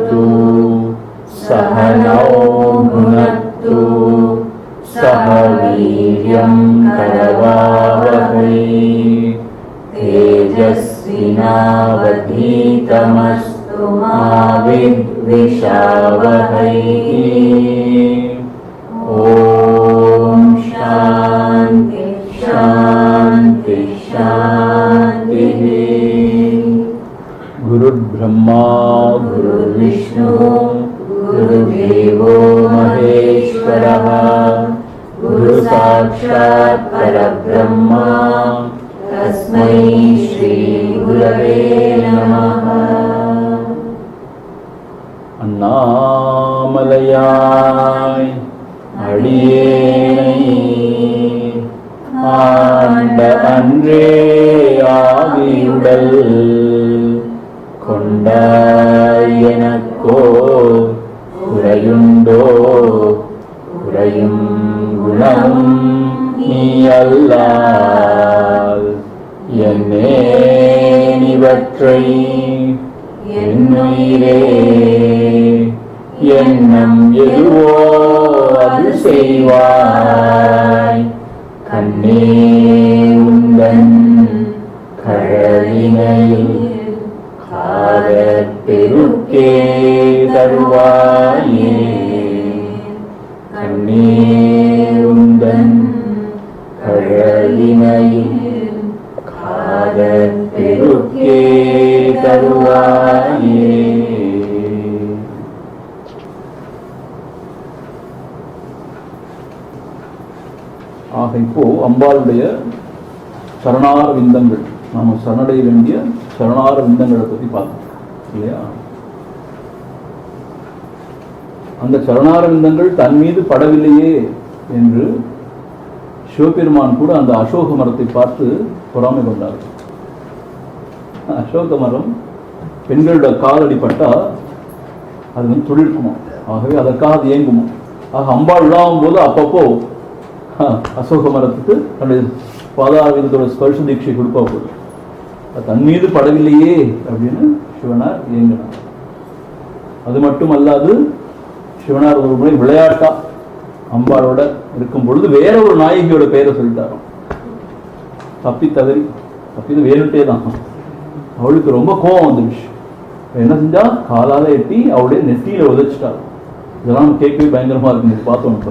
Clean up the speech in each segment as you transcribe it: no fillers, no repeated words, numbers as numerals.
भुनक्तु सह नौ भुनक्तु सह वीर्यं करवावहै तेजस्विनावधीतमस्तु मा विद्विषावहै। ओम शांति शांति शांति। गुरुर्ब्रह्मा गुरुर्विष्णु गुरुदेवो महेश्वरः गुरुसाक्षात् परब्रह्मा तस्मै श्री गुरवे नमः। அண்ணாமலையாய் அடியேனை ஆண்ட அன்றே ஆவியுடல் கொண்டாய் எனக்கோ குறையுண்டோ குறையும் குணம் நீ அல்லால் என்னேனிவற்றை என்னுயிரே எண்ணம் எதுவோ அது செய்வாய் கண்ணே உந்தன் கழலினையில் காதற் பெருக்கே தருவாயே கண்ணே உந்தன் கழலினையில் காதற் பெருக்கே தருவாயே. ஆக இப்போ அம்பாளுடைய சரணார விந்தங்கள், நாம சரணடைய வேண்டிய சரணார விந்தங்களை பற்றி பார்த்தோம் இல்லையா? அந்த சரணார விந்தங்கள் தன் மீது படவில்லையே என்று சிவபெருமான் கூட அந்த அசோக மரத்தை பார்த்து பொறாமை கொண்டார். அசோக மரம் பெண்களோட காலடி பட்டா அது வந்து துளிர்க்குமா, ஆகவே அதற்காக அது இயங்குமா. ஆக அம்பாள் இல்லாமல் போது அப்பப்போ அசோக மரத்துக்கு தன்னுடைய பாதாரவிந்தத்தோட ஸ்பர்ஷ தீட்சை கொடுப்பா போது தன் மீது படவில்லையே அப்படின்னு சிவனார் இயங்கினார். அது மட்டும் அல்லாது சிவனார் ஒரு முறை விளையாட்டா அம்பாளோட இருக்கும் பொழுது வேற ஒரு நாயகியோட பெயரை சொல்லிட்டாராம். தப்பிது வேணுட்டே தான். அவளுக்கு ரொம்ப கோபம் வந்துடுச்சு. என்ன செஞ்சா, காலால எட்டி அவளுடைய நெத்தியில உதைச்சிட்டாள். இதெல்லாம் கேட்கவே பயங்கரமா இருக்கு பார்த்தோம்.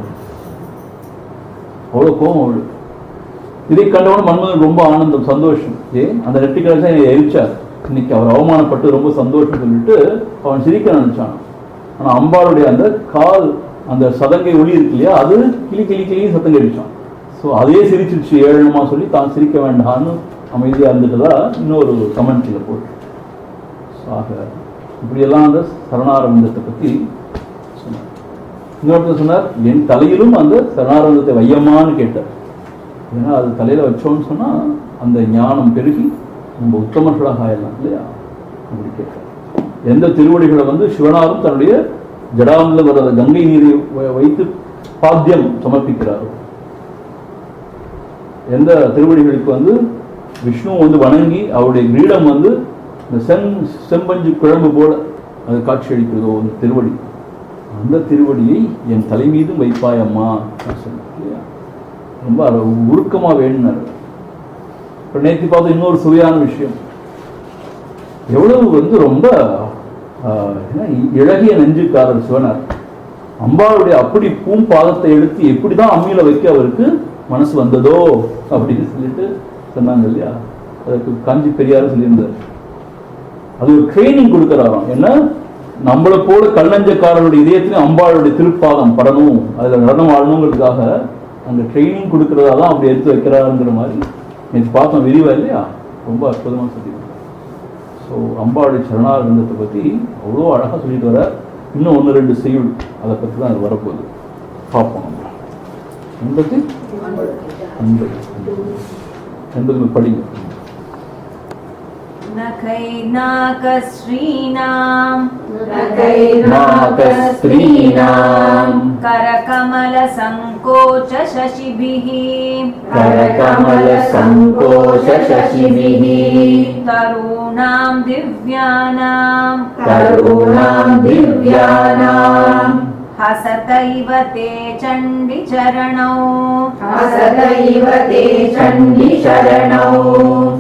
அவ்வளோ கோபம் அவளுக்கு. இதை கண்டவன மன்மதன் ரொம்ப ஆனந்தம், சந்தோஷம். அந்த நெட்டி கடைசா என்னை எரிச்சார், இன்னைக்கு அவர் அவமானப்பட்டு ரொம்ப சந்தோஷம் சொல்லிட்டு அவன் சிரிக்க நினைச்சான். ஆனா அம்பாளுடைய அந்த கால் அந்த சதங்கை ஒளி இருக்கு இல்லையா, அது கிளி கிளி கிளியும் சத்தம் கடிச்சான். ஸோ அதே சிரிச்சிருச்சு ஏழனமா சொல்லி தான் சிரிக்க வேண்டாம்னு அமைதியாக இருந்துட்டுதா இன்னொரு கமெண்ட்ல போட்டு. ஆக இப்படியெல்லாம் அந்த சரணாரவிந்தத்தை பற்றி சொன்னார். இன்னொருத்தர் சொன்னார், என் தலையிலும் அந்த சரணாரவிந்தத்தை வையமான்னு கேட்டார். ஏன்னா அது தலையில வச்சோம்னு சொன்னா அந்த ஞானம் பெருகி நம்ம உத்தமர்களாக ஆயிடலாம் இல்லையா, அப்படி கேட்டார். எந்த திருவடிகளை வந்து சிவனாரும் தன்னுடைய ஜடாவில் வர கங்கை நீரை வைத்து பாத்தியம் சமர்ப்பிக்கிறாரோ, எந்த திருவடிகளுக்கு வந்து விஷ்ணு வந்து வணங்கி அவருடைய கிரீடம் வந்து இந்த செம்பஞ்சு குழம்பு போல அது காட்சி அளிக்கிறதோ அந்த திருவடி, அந்த திருவடியை என் தலை மீதும் வைப்பாயம்மா இல்லையா, ரொம்ப உருக்கமா வேணுனார். இப்போ நேற்று பார்த்து இன்னொரு சுவையான விஷயம், எவ்வளவு வந்து ரொம்ப இழகிய நெஞ்சுக்காரர் சிவனார். அம்பாளுடைய அப்படி பூம்பாதத்தை எடுத்து எப்படிதான் அம்மியில வைக்க அவருக்கு மனசு வந்ததோ அப்படின்னு சொல்லிட்டு சொன்னாங்க இல்லையா. அதுக்கு காஞ்சி பெரியார் சொல்லியிருந்தார். அது ஒரு ட்ரைனிங் கொடுக்கிறாராம். ஏன்னா நம்மளை போல கல்லஞ்சக்காரருடைய இதயத்திலும் அம்பாளுடைய திருப்பாதம் படணும், அதுல நடனம் ஆடணுங்கிறதுக்காக அந்த ட்ரைனிங் கொடுக்கறதா தான் அப்படி எடுத்து வைக்கிறாருங்கிற மாதிரி நேற்று பார்த்தோம் விரிவா இல்லையா, ரொம்ப அற்புதமாக சொல்லியிருக்காங்க. ஸோ அம்பாளுடைய சரணாரவிந்தத்தை பற்றி அவ்வளோ அழகாக சொல்லிட்டு வர. இன்னும் 1-2 செய்யுள் அதை பற்றி தான் அது வரப்போகுது, பார்ப்போம். நம்ம 80 படிங்க. நகைநாகஸ்ரீணாம் नखैर्नाकस्त्रीणां करकमलसङ्कोचशशिभिः करकमलसङ्कोचशशिभिः तरूणां दिव्यानां हसत इव ते चण्डिचरणौ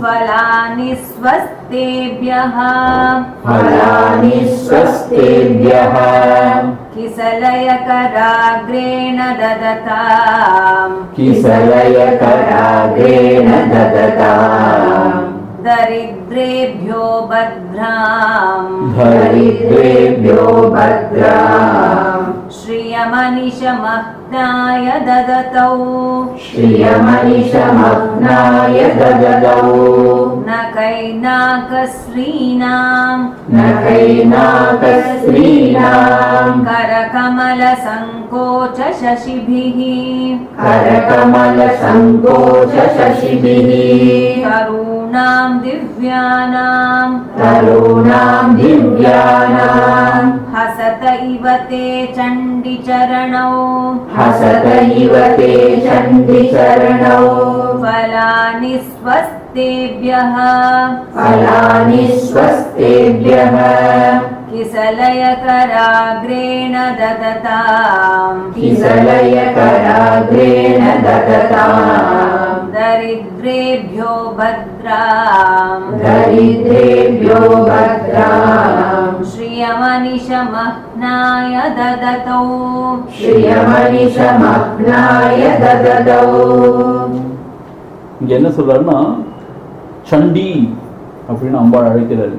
फलानि स्वस्तेभ्यः किसलयकराग्रेण ददताम् दरिद्रेभ्यो भद्राम् श्रियमनिशमह्नाय ददतौ नखैर्नाकस्त्रीणां करकमलसङ्कोचशशिभिः तरूणां दिव्यानां हसत इव ते चण्डिचरणौ फलानि स्वस्तेभ्यः किसलयकराग्रेण ददताम् दरिद्रेभ्यो भद्राम् श्रियमनिशमह्नाय ददतौ இங்க என்ன சொல்றாருன்னா சண்டி அப்படின்னு அம்பாள் அழைக்கிறாரு.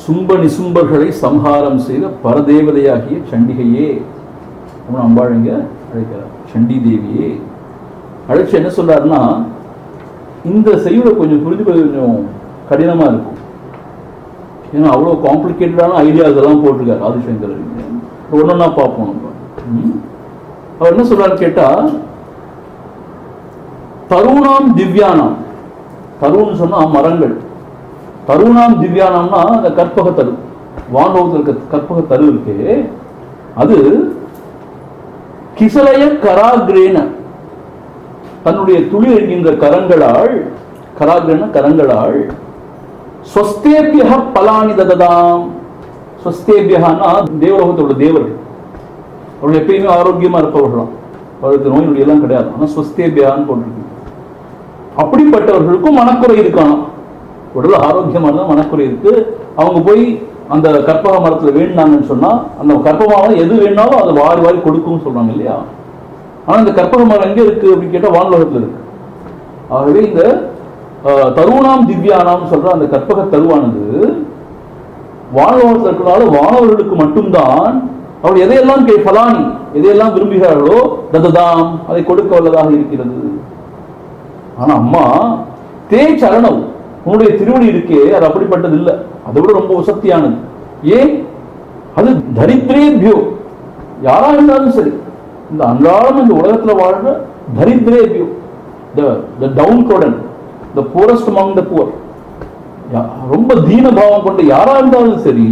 சும்ப நிசும்பர்களை சம்ஹாரம் செய்த பரதேவதையாகிய சண்டிகையே அப்படின்னு அம்பாள் இங்க அழைக்கிறார். சண்டி தேவியே அழைச்சு என்ன சொல்றாருன்னா, இந்த செய்யுளை கொஞ்சம் புரிஞ்சுக்கிறது கொஞ்சம் கடினமா இருக்கும். ஏன்னா அவ்வளோ காம்ப்ளிகேட்டடான ஐடியாஸ் எல்லாம் போட்டிருக்காரு ஆதிசங்கரர். ஒன்னொன்னா பார்ப்போம் நம்ம. அவர் என்ன சொல்றாரு கேட்டா, தருணாம் திவ்யானாம், தருண் சொன்னா மரங்கள், தருணாம் திவ்யானம்னா அந்த கற்பக தரு, வானோகத்தில் இருக்க கற்பக தரு இருக்கு, அது கிசலய கராகிரேன தன்னுடைய துளி என்கின்ற கரங்களால், கராகிரேன கரங்களால், ஸ்வஸ்தேபியக பலானி தததாம். ஸ்வஸ்தேபியகனா தேவலோகத்தோட தேவர்கள், அவர்கள் எப்பயுமே ஆரோக்கியமா இருப்பவர்களாம், அவருக்கு நோய் நொடி எல்லாம் கிடையாது. ஆனா ஸ்வஸ்தேபியான்னு போட்டிருக்கு. அப்படிப்பட்டவர்களுக்கும் மனக்குறை இருக்கானா, உடல் ஆரோக்கியமா இருந்தா மனக்குறை இருக்கு. அவங்க போய் அந்த கற்பக மரத்துல வேணுனாங்கன்னு சொன்னா அந்த கற்பகமாக எது வேணாலும் அதை வாரி வாரி கொடுக்கும் சொல்றாங்க இல்லையா. ஆனா இந்த கற்பக மரம் எங்க இருக்கு அப்படின்னு கேட்டா வானுலகத்துல இருக்கு. ஆகவே இந்த தருணாம் திவ்யானாம் சொல்ற அந்த கற்பக தருவானது வானுலகத்தில் இருக்கிறனால வானவர்களுக்கு மட்டும்தான் அவர் எதையெல்லாம் பலானி எதையெல்லாம் விரும்புகிறார்களோ தததாம் அதை கொடுக்க வல்லதாக இருக்கிறது. ஆனா அம்மா தே சரணம் உன்னுடைய திருவடி இருக்கே அது அப்படிப்பட்டது இல்லை, அதை விட ரொம்ப வசத்தியானது. ஏன்? அது தரித்திரேபியோ, யாரா இருந்தாலும் சரி, இந்த அன்றாடம் இந்த உலகத்துல வாழ்ற தரித்திரேபியோ, the downtrodden, the poorest among the poor, ரொம்ப தீன பாவம் கொண்ட யாரா இருந்தாலும் சரி,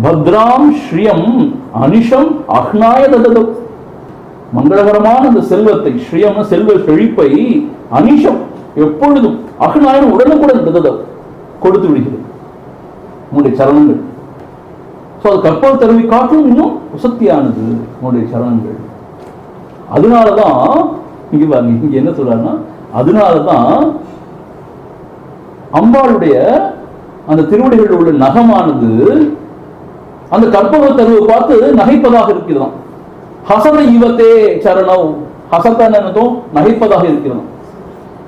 பத்ராம் ஸ்ரீயம் அனிஷம் அஹ்னாய தததோ, மங்களகரமான அந்த செல்வத்தை, ஸ்ரீயம் செல்வ செழிப்பை, அனிஷம் எப்பொழுதும், அகநாயன் உடனுக்குடன் கொடுத்து விடுகிறது உன்னுடைய சரணங்கள். அது கற்பக தருவை காட்டும் இன்னும் உசத்தியானது உன்னுடைய சரணங்கள். அதனாலதான் இங்க என்ன சொல்றாருன்னா, அதனாலதான் அம்பாளுடைய அந்த திருவடிகளில் உள்ள நகமானது அந்த கற்பக தருவை பார்த்து நகைப்பதாக இருக்கிறதாம். ஹசத இவத்தே சரணம், ஹசத்தனதும் நகைப்பதாக இருக்கிறதாம்.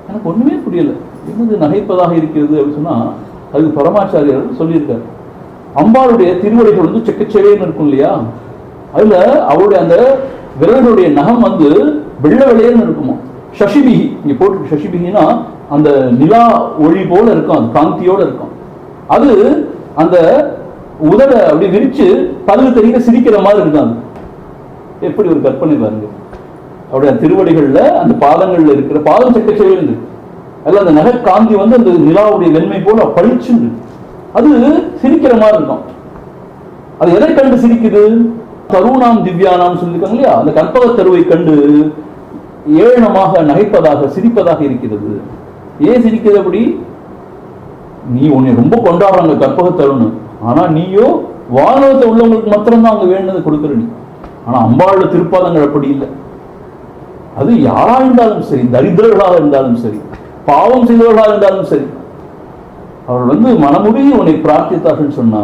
எனக்கு ஒண்ணுமே புரியல, என்னது நகைப்பதாக இருக்கிறது அப்படின்னு சொன்னா, அதுக்கு பரமாச்சாரியர் சொல்லியிருக்காரு, அம்பாளுடைய திருவடிகள் வந்து செக்கச்செவேன்னு இருக்கும் இல்லையா, அதுல அவருடைய அந்த விரல்களுடைய நகம் வந்து வெள்ளை வெள்ளையன்னு இருக்குமா. சசிபிகி இங்க போட்டு, சசிபிகினா அந்த நிலா ஒளி போல இருக்கும், அது காந்தியோட இருக்கும். அது அந்த உதட அப்படி விரிச்சு பல்லு தெரியல சிரிக்கிற மாதிரி இருக்கும். அது எப்படி ஒரு கற்பனை பாருங்க. அவருடைய திருவடிகள்ல அந்த பாதங்கள்ல இருக்கிற பாதம் செக்கச்செவேல் இருக்கு, அதுல அந்த நகை காந்தி வந்து அந்த நிலாவுடைய வெண்மை போல பழிச்சு அது சிரிக்கிற மாதிரி இருக்கும். அது எதை கண்டு சிரிக்குது? தருணாம் திவ்யானாம் சொல்லியிருக்காங்க இல்லையா, அந்த கற்பக தருவை கண்டு ஏளனமாக நகைப்பதாக சிரிப்பதாக இருக்கிறது. ஏன் சிரிக்கிறது அப்படி? நீ உன்னை ரொம்ப கொண்டாடுறாங்க கற்பக தருண், ஆனா நீயோ வானவத்தை உள்ளவங்களுக்கு மாத்திரம்தான் அவங்க வேணுனதை கொடுக்குற நீ. ஆனா அம்பாளோட திருப்பாதங்கள் அப்படி இல்லை. அது யாரா இருந்தாலும் சரி, தரித்திரர்களாக இருந்தாலும் சரி, பாவம் செய்தவர்களாக இருந்தாலும் சரி, அவர்கள் மனமுடிய உன்னை பிரார்த்தித்தார்கள் சொன்னா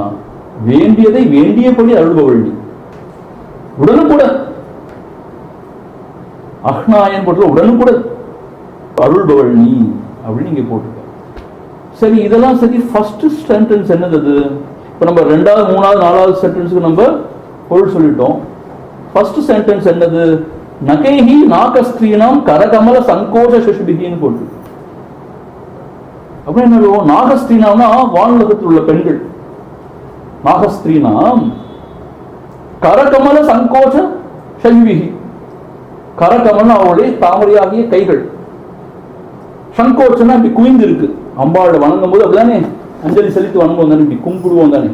வேண்டியதை வேண்டியபடி அருள்பவள் நீ. உடனுக்குடன் அஹ்னாயன் போட்டு உடனுக்குடன் அருள்பவள் நீ அப்படின்னு நீங்க போட்டுக்க. சரி, இதெல்லாம் சரி. ஃபர்ஸ்ட் சென்டென்ஸ் என்னது? அது இப்ப நம்ம 2வது 3வது 4வது சென்டென்ஸுக்கு நம்ம பொருள் சொல்லிட்டோம். ஃபர்ஸ்ட் சென்டென்ஸ் என்னது? நகைஹி நாகஸ்திரீனாம் கரகமல சங்கோஷ சுஷ்பிகின்னு போட்டு. அப்ப என்ன? நாகஸ்திரீனாம்னா வானுலகத்தில் உள்ள பெண்கள். நாகஸ்திரீனாம் கரகமல சங்கோஷ சஷ்பிகி. கரகமல அவளுடைய தாமரையாகிய கைகள். சங்கோச்சனா இப்படி குவிந்து இருக்கு. அம்பாளை வணங்கும் போது அப்படிதானே அஞ்சலி செலுத்தி வணங்குவோம் தானே, இப்படி கும்பிடுவோம் தானே.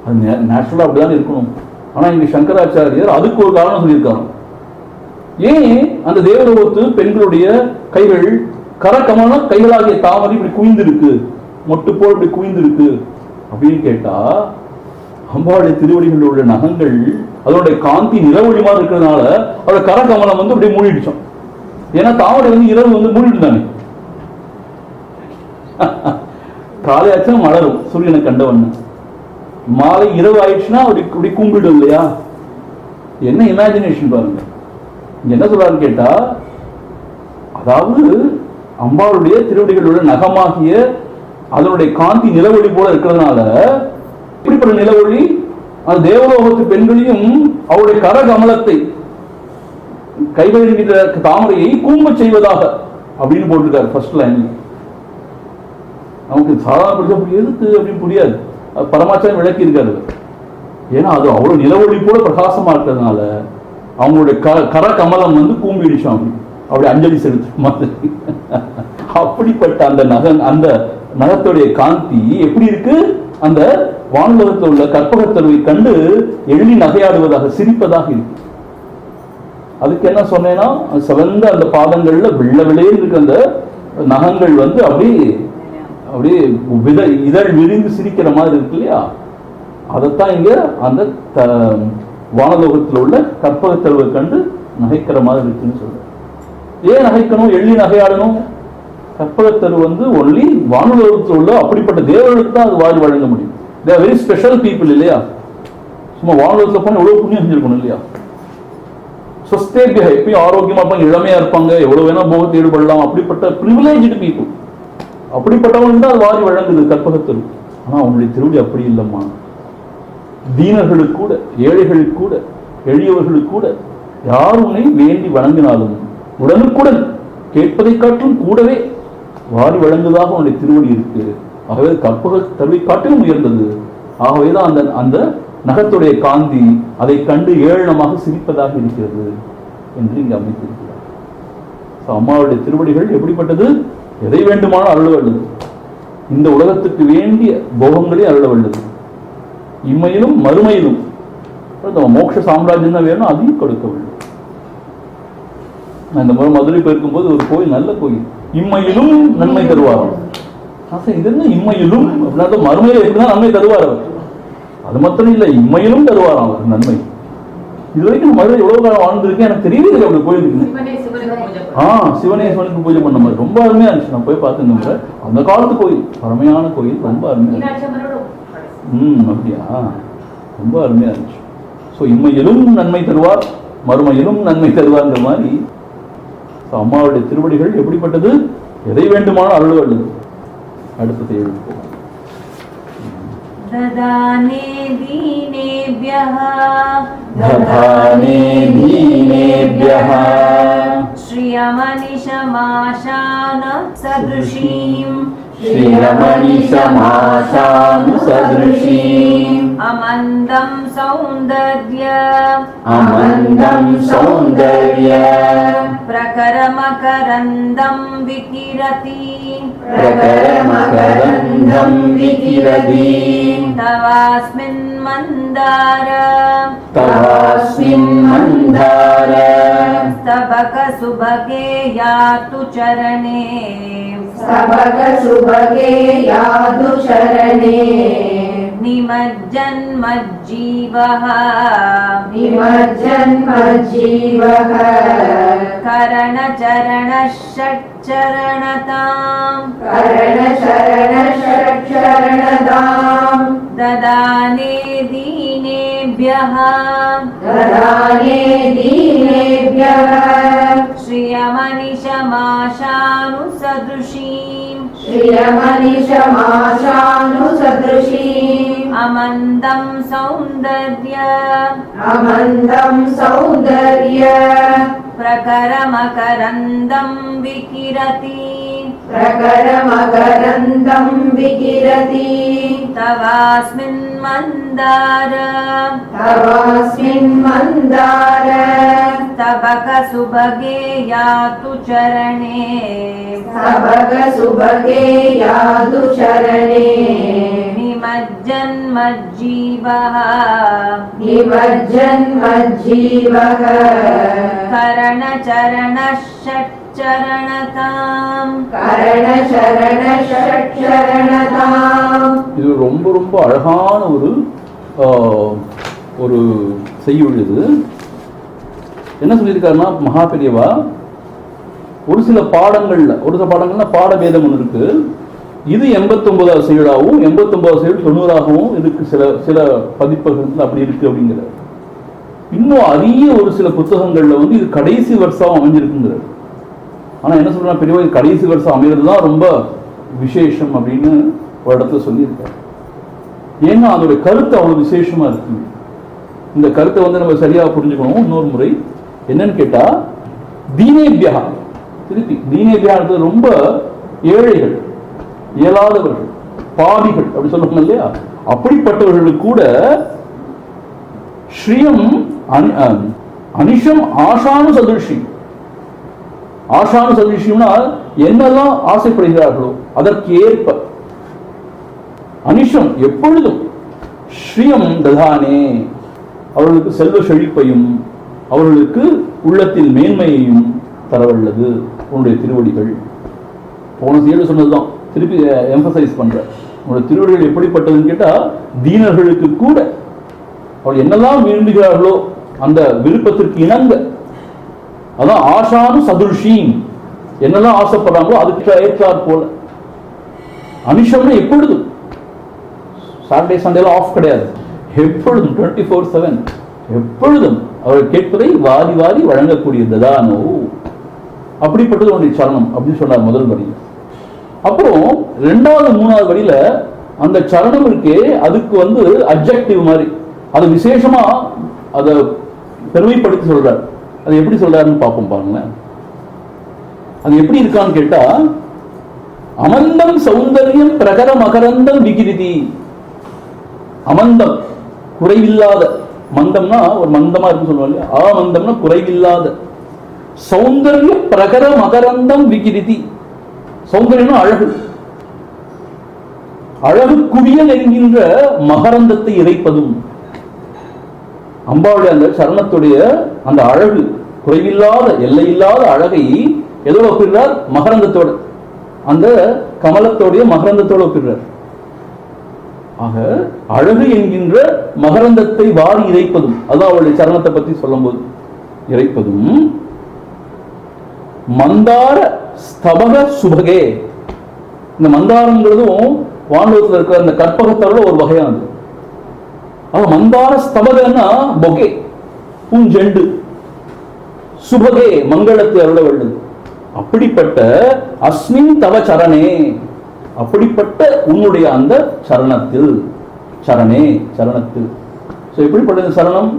அது நேச்சுரலா அப்படிதானே இருக்கணும். ஆனா இங்க சங்கராச்சாரியர் அதுக்கு ஒரு காரணம் சொல்லியிருக்காங்க. ஏன் அந்த தேவலோகத்து பெண்களுடைய கைகள் கரகமல கைகளாகிய தாமரை இப்படி குவிந்து இருக்கு, மொட்டு போல் இப்படி குவிந்து இருக்கு அப்படின்னு கேட்டா, அம்பாளுடைய திருவடிகளில் உள்ள நகங்கள் அதனுடைய காந்தி நிலவொளிமா இருக்கிறதுனால அவருடைய கரகமலம் அப்படியே மூடிடுச்சோம். ஏன்னா தாமரை இரவு மூடிட்டு தானே. காலையாச்சும் மலரும் சூரியனை கண்டவண்ண, மாலை இரவு ஆயிடுச்சுன்னா அப்படி கும்பிடும் இல்லையா. என்ன இமேஜினேஷன் பாருங்க. இங்க என்ன சொல்றாரு கேட்டா, அதாவது அம்பாளுடைய திருவடிகளுடைய நகமாகிய அதனுடைய காந்தி நிலவொளி போல இருக்கிறதுனால, இப்படிப்பட்ட நிலவொளி அந்த தேவலோகத்து பெண்களையும் அவருடைய கரகமலத்தை கைகளில் தாமரையை கூம்ப செய்வதாக அப்படின்னு போட்டிருக்காரு ஃபர்ஸ்ட் லைன்ல. நமக்கு சாதாரண எதுக்கு அப்படின்னு புரியாது. பரமாச்சாரம் விளக்கி இருக்காரு. ஏன்னா அது அவ்வளவு நிலவொளி போல பிரகாசமா இருக்கிறதுனால அவங்களுடைய கரகமலம் கூம்பிடுச்சோம், அப்படி அஞ்சலி செலுத்தும் மாதிரி. அப்படிப்பட்ட அந்த நகத்துடைய காந்தி எப்படி இருக்கு? அந்த வானுலகத்தில் உள்ள கற்பகத்தருவை கண்டு எள்ளி நகையாடுவதாக சிரிப்பதாக இருக்கு. அதுக்கு என்ன சொன்னேன்னா, சிவந்த அந்த பாதங்கள்ல வெள்ள விளையில் இருக்க அந்த நகங்கள் அப்படியே இதழ் விரிந்து சிரிக்கிற மாதிரி இருக்கு இல்லையா. அதைத்தான் இங்க அந்த வானலோகத்தில் உள்ள கற்பகத்தருவை கண்டு நகைக்கிற மாதிரி இருக்குன்னு சொல்ற. ஏன் நகைக்கணும், எள்ளி நகையாடணும்? கற்பகத்தரு ஒன்லி வானுலோகத்தில் உள்ள அப்படிப்பட்ட தேவர்களுக்கு தான் அது வாரி வழங்க முடியும். They are very special people இல்லையா. சும்மா வானுலோகத்தில் போன எவ்வளவு புண்ணியம் செஞ்சிருக்கணும் இல்லையா. சொஸ்தேபியா எப்பயும் ஆரோக்கியமா இருப்பாங்க, இளமையா இருப்பாங்க, எவ்வளவு வேணா போகத்தை ஈடுபடலாம். அப்படிப்பட்ட பிரிவிலேஜ்டு பீப்புள், அப்படிப்பட்டவங்க தான் அது வாரி வழங்குது கற்பகத்தரு. ஆனா அவங்களுடைய திருவடி அப்படி இல்லம்மா. தீனர்களுக்கு கூட, ஏழைகளுக்கு கூட, எளியவர்களுக்கு கூட யார் உன்னை வேண்டி வணங்கினாலும் உடனுக்குடன் கேட்பதை காட்டிலும் கூடவே வாரி வழங்குவதாக உன்னுடைய திருவடி இருக்கு. ஆகவே கற்பகத்தருவை காட்டிலும் உயர்ந்தது. ஆகவேதான் அந்த நகத்துடைய காந்தி அதை கண்டு ஏளனமாக சிரிப்பதாக இருக்கிறது என்று இங்கு அமைத்திருக்கிறார். அம்மாவுடைய திருவடிகள் எப்படிப்பட்டது? எதை வேண்டுமானால் அருள வல்லது. இந்த உலகத்துக்கு வேண்டிய போகங்களே அருள வல்லது. இம்மையிலும் மறுமையிலும் மோட்ச சாம்ராஜ்யம் தான் வேணும், அதையும் கொடுக்க வேண்டும். நான் இந்த முறை மதுரை போயிருக்கும் போது ஒரு கோயில், நல்ல கோயில், இம்மையிலும் நன்மை தருவாராம். இது என்ன இம்மையிலும் அப்படின்னா மறுமையில எப்படிதான் நன்மை தருவார் அவர். அது மாத்திரம் இல்லை, இம்மையிலும் தருவாராம் அவர் நன்மை. இது வரைக்கும் மதுரை எவ்வளவு காலம் வாழ்ந்திருக்கேன் எனக்கு தெரியல. அப்படி கோயிலுக்கு சிவனேஸ்வரனுக்கு பூஜை பண்ண மாதிரி ரொம்ப அருமையா இருந்துச்சு. நான் போய் பார்த்துங்க, அந்த காலத்து கோயில், அருமையான கோயில், ரொம்ப அருமையா. அப்படியா, ரொம்ப அருமையா இருந்துச்சு. ஸோ இம்மையிலும் நன்மை தருவார், மறுமையிலும் நன்மை தருவார்ங்கிற மாதிரி அம்மாவுடைய திருவடிகள் எப்படிப்பட்டது? எதை வேண்டுமானால் அருள் வல்லது. அடுத்தது எழுப்போம். ददाने दीनेभ्यः श्रियमनिशमाशान सदृशीम् अमन्दं सौन्दर्य अमन्दं सौन्दर्य प्रकरमकरन्दं विकिरति प्रकरमकरन्दं विकिरति तवास्मिन् मन्दार तवास्मिन् मन्दार स्तबकसुभगे यातु चरणे सबकसुभगे यादु शरणे निमज्जन्मज्जीवः निमज्जन्मज्जीवः करणचरणषट्चरणताम् करणशरणषट्चरणदाम् ददाने दीनेभ्यः ददाने दीनेभ्यः श्रियमनिशमाशानुसदृशीम् श्रियमनिशमाशानुसदृशीम् अमन्दं सौन्दर्य अमन्दं सौन्दर्य प्रकरमकरन्दं विकिरति प्रकरमकरन्दं विकिरति तवास्मिन् मन्दार तवास्मिन् मन्दार तबकसुभगे यातु चरणे सबकसुभगे यादु शरणे निमज्जन्मज्जीवः निमज्जन्मज्जीवः करणचरणषट्चरणताम् करणशरणषट्चरणताम् இது ரொம்ப ரொம்ப அழகான ஒரு செய்யுள். இது என்ன சொல்லியிருக்காருன்னா மகா பெரியவா ஒரு சில பாடங்கள்ல பாடபேதம் ஒன்று இருக்கு. இது 89வது செய்யுளாகவும் 89வது செய்யுள் 90ஆகவும் இதுக்கு சில பதிப்பகங்கள் அப்படி இருக்கு அப்படிங்கிற. இன்னும் அரிய ஒரு சில புத்தகங்கள்ல இது கடைசி வருஷம் அமைஞ்சிருக்குங்கிறார். ஆனா என்ன சொல்றா பெரியவா, இது கடைசி வருஷம் அமைகிறது தான் ரொம்ப விசேஷம் அப்படின்னு ஒரு இடத்துல சொல்லியிருக்காரு. ஏன்னா அதோட கருத்து அவ்வளவு விசேஷமா இருக்கு. இந்த கருத்தை நம்ம சரியா புரிஞ்சுக்கணும். இன்னொரு முறை என்னன்னு கேட்டா, தீனேபியா, திருப்பி தீனேபியா ரொம்ப ஏழைகள், இயலாதவர்கள், பாவிகள் அப்படி சொல்லணும் இல்லையா, அப்படிப்பட்டவர்களுக்கு கூட ஸ்ரீயம் அனிஷம் ஆஷானு சதுர்ஷி. ஆஷானு சதுர்ஷியம்னா என்னெல்லாம் ஆசைப்படுகிறார்களோ அதற்கு ஏற்ப அனிஷம் எப்பொழுதும் ஸ்ரீயம் ததானே, அவர்களுக்கு செல்வ செழிப்பையும் அவர்களுக்கு உள்ளத்தில் மேன்மையையும் தரவல்லது உன்னுடைய திருவடிகள். போன செய்தி சொன்னதுதான் திருப்பி எம்பசைஸ் பண்ற. உன்னுடைய திருவடிகள் எப்படிப்பட்டதுன்னு கேட்டா, தீனர்களுக்கு கூட அவள் என்னெல்லாம் விரும்புகிறார்களோ அந்த விருப்பத்திற்கு இணங்க, அதான் ஆஷானு சதுர்ஷீம், என்னெல்லாம் ஆசைப்படுறாங்களோ அதுக்கு ஏற்றாற் போல. அனிஷம்னா எப்பொழுதும், சாட்டர்டே சண்டேலாம் ஆஃப் கிடையாது, எப்பொழுதும் 24/7 எப்பொழுதும் அவர்கள் கேட்பதை வாரி வாரி வழங்கக்கூடிய ததானோ, அப்படிப்பட்டது உன்னுடைய சரணம் அப்படின்னு சொன்னார் முதல் வரியில். அப்புறம் 2வது 3வது வரியில அந்த சரணம் இருக்கே, அதுக்கு அப்ஜெக்டிவ் மாதிரி அது விசேஷமா அதை பெருமைப்படுத்தி சொல்றார். அது எப்படி சொல்றாருன்னு பார்ப்போம் பாருங்களேன். அது எப்படி இருக்கான்னு கேட்டா, அமந்தம் சௌந்தர்யம் பிரகர மகரந்தம் விகிரிதி. அமந்தம் குறைவில்லாத, மந்தம்னா ஒரு மந்தமா இருக்கு சொல்லுவாங்க, ஆமந்தம்னா குறைவில்லாத, சௌந்தர்ய பிரகர மகரந்தம் விகிரிதி. சௌந்தர்யம்னா அழகு, அழகு குவியல் என்கின்ற மகரந்தத்தை இறைப்பதும். அம்பாவுடைய அந்த சரணத்துடைய அந்த அழகு, குறைவில்லாத எல்லையில்லாத அழகை எதோட ஒப்பிடுறார்? மகரந்தத்தோட, அந்த கமலத்தோடைய மகரந்தத்தோட ஒப்பிடுறார். ஆக அழகு என்கின்ற மகரந்தத்தை வாரி இறைப்பதும், அதான் அவளுடைய சரணத்தை பத்தி சொல்லும் போது இறைப்பதும். மந்தார ஸ்தபக சுபகே, இந்த மந்தாரங்கிறதும் வானலோகத்தில் இருக்கிற அந்த கற்பகத்தோட ஒரு வகையானது. மந்தார ஸ்தபகன்னா பொகே, பூஞ்செண்டு, சுபகே மங்களத்தை அருள வல்லது. அப்படிப்பட்ட அஸ்மின் தவ சரணே, அப்படிப்பட்ட உன்னுடைய அந்த சரணத்தில், சரணே சரணத்தில். எப்படிப்பட்ட சரணம்?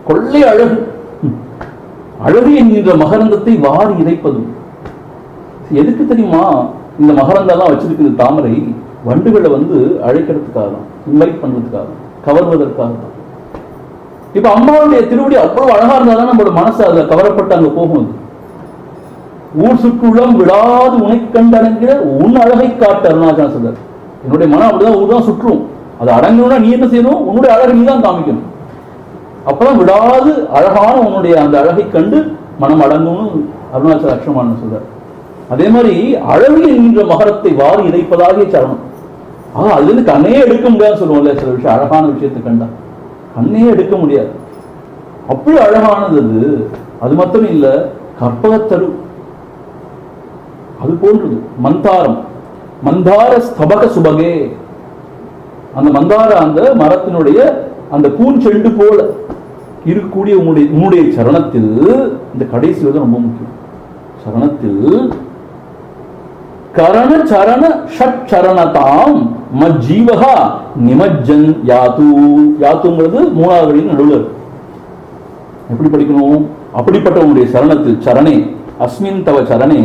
கொள்ளை அழகு, அழகு என்கின்ற மகரந்தத்தை வாரி இறைப்பதும். எதுக்கு தெரியுமா இந்த மகரந்தெல்லாம் வச்சிருக்கு? தாமரை வண்டுகளை அழைக்கிறதுக்காக தான், இன்வைட் பண்றதுக்காக. கவர்வதற்காக தான். இப்ப அம்மாவுடைய திருவடி அவ்வளவு அழகா இருந்தாதான் நம்மளோட மனசு அதுல கவரப்பட்டு அங்க போகும். ஊர் சுற்றுள்ளம் விடாது உனை கண்டடங்கிற உன் அழகை காட்டு அருணாச்சல சொல்றார். என்னுடைய மனம் அப்படிதான் ஊர் தான் சுற்றும். அது அடங்கணும்னா நீ என்ன செய்யணும்? உன்னுடைய அழகை நீ தான் காமிக்கணும். அப்பதான் விடாது அழகான உன்னுடைய அந்த அழகை கண்டு மனம் அடங்கும்னு அருணாச்சல அக்ஷமான சொல்றார். அதே மாதிரி அழகு என்கின்ற மகரத்தை வாரி இறைப்பதாகிய சரணம். அதுல இருந்து கண்ணையே எடுக்க முடியாதுன்னு சொல்லுவோம்ல, சில விஷயம் அழகான விஷயத்தை கண்டா கண்ணையே எடுக்க முடியாது, அப்படி அழகானது அது. அது மட்டும் இல்ல, கற்பகத்தரு அது போன்றது. மந்தாரம், மந்தார ஸ்தபக சுபகே, அந்த மந்தார அந்த மரத்தினுடைய அந்த பூஞ்செண்டு போல இருக்கக்கூடிய உன்னுடைய சரணத்தில், இந்த கடைசி வந்து ரொம்ப முக்கியம். சரணத்தில் கரண சரண ஷட் சரணதாம் மஜ்ஜீவஹா நிமஜ்ஜன் யாத்து. யாத்துங்கிறது மூணாவது வழியின் நடுவில். எப்படி படிக்கணும்? அப்படிப்பட்ட உன்னுடைய சரணத்தில், சரணே அஸ்மின் தவ சரணே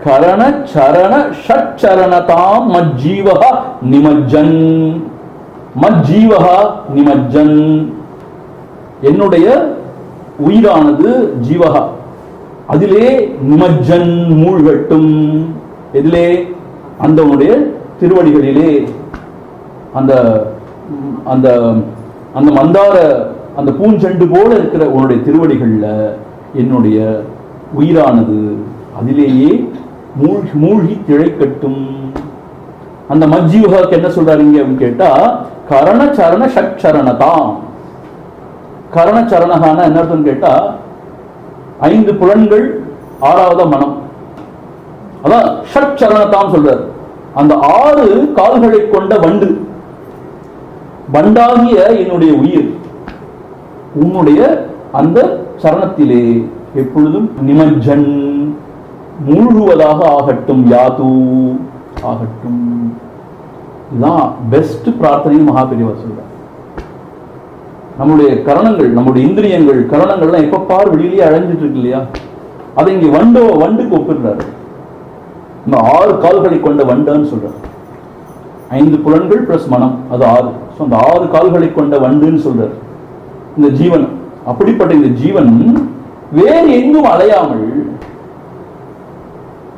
கரண சரண ஷட் சரணதாம் மஜ்ஜீவஹா நிமஜ்ஜன். மஜ்ஜீவஹா நிமஜ்ஜன், என்னுடைய உயிரானது ஜீவஹா அதிலே நிமஜ்ஜன் மூழ்கட்டும். எதிலே? அந்த உன்னுடைய திருவடிகளிலே, அந்த அந்த அந்த மந்தார அந்த பூஞ்செண்டு போல இருக்கிற உன்னுடைய திருவடிகள்ல என்னுடைய உயிரானது அதிலேயே மூழ்கி திளைக்கட்டும். அந்த மஜ்ஜீவகாக்கு என்ன சொல்றாருங்க அப்படின்னு கேட்டா, கரண சரண ஷட் சரணதாம். கரண சரணகான என்ன அர்த்தம் கேட்டா, 5 புலன்கள், 6வது மனம். அதான் ஷட் சரணதாம் சொல்றார். அந்த 6 கால்களை கொண்ட வண்டு, வண்டாகிய என்னுடைய உயிர் உன்னுடைய அந்த சரணத்திலே எப்பொழுதும் நிமஜ்ஜன் மூழ்குவதாக ஆகட்டும். யாது ஆகட்டும். இதுதான் பெஸ்ட் பிரார்த்தனை மகாபெரிவா சொல்றார். நம்முடைய கரணங்கள், நம்முடைய இந்திரியங்கள், கரணங்கள்லாம் எப்ப பார் வெளியிலேயே அழைஞ்சிட்டு இருக்கு இல்லையா, அதை இங்க வண்டுக்கு ஒப்பிடுறாரு. இந்த 6 கால்களை கொண்ட வண்டுன்னு சொல்றாரு. 5 புலன்கள் பிளஸ் மனம், அது 6. அந்த 6 கால்களை கொண்ட வண்டுன்னு சொல்றாரு இந்த ஜீவன். அப்படிப்பட்ட இந்த ஜீவன் வேறு எங்கும் அலையாமல்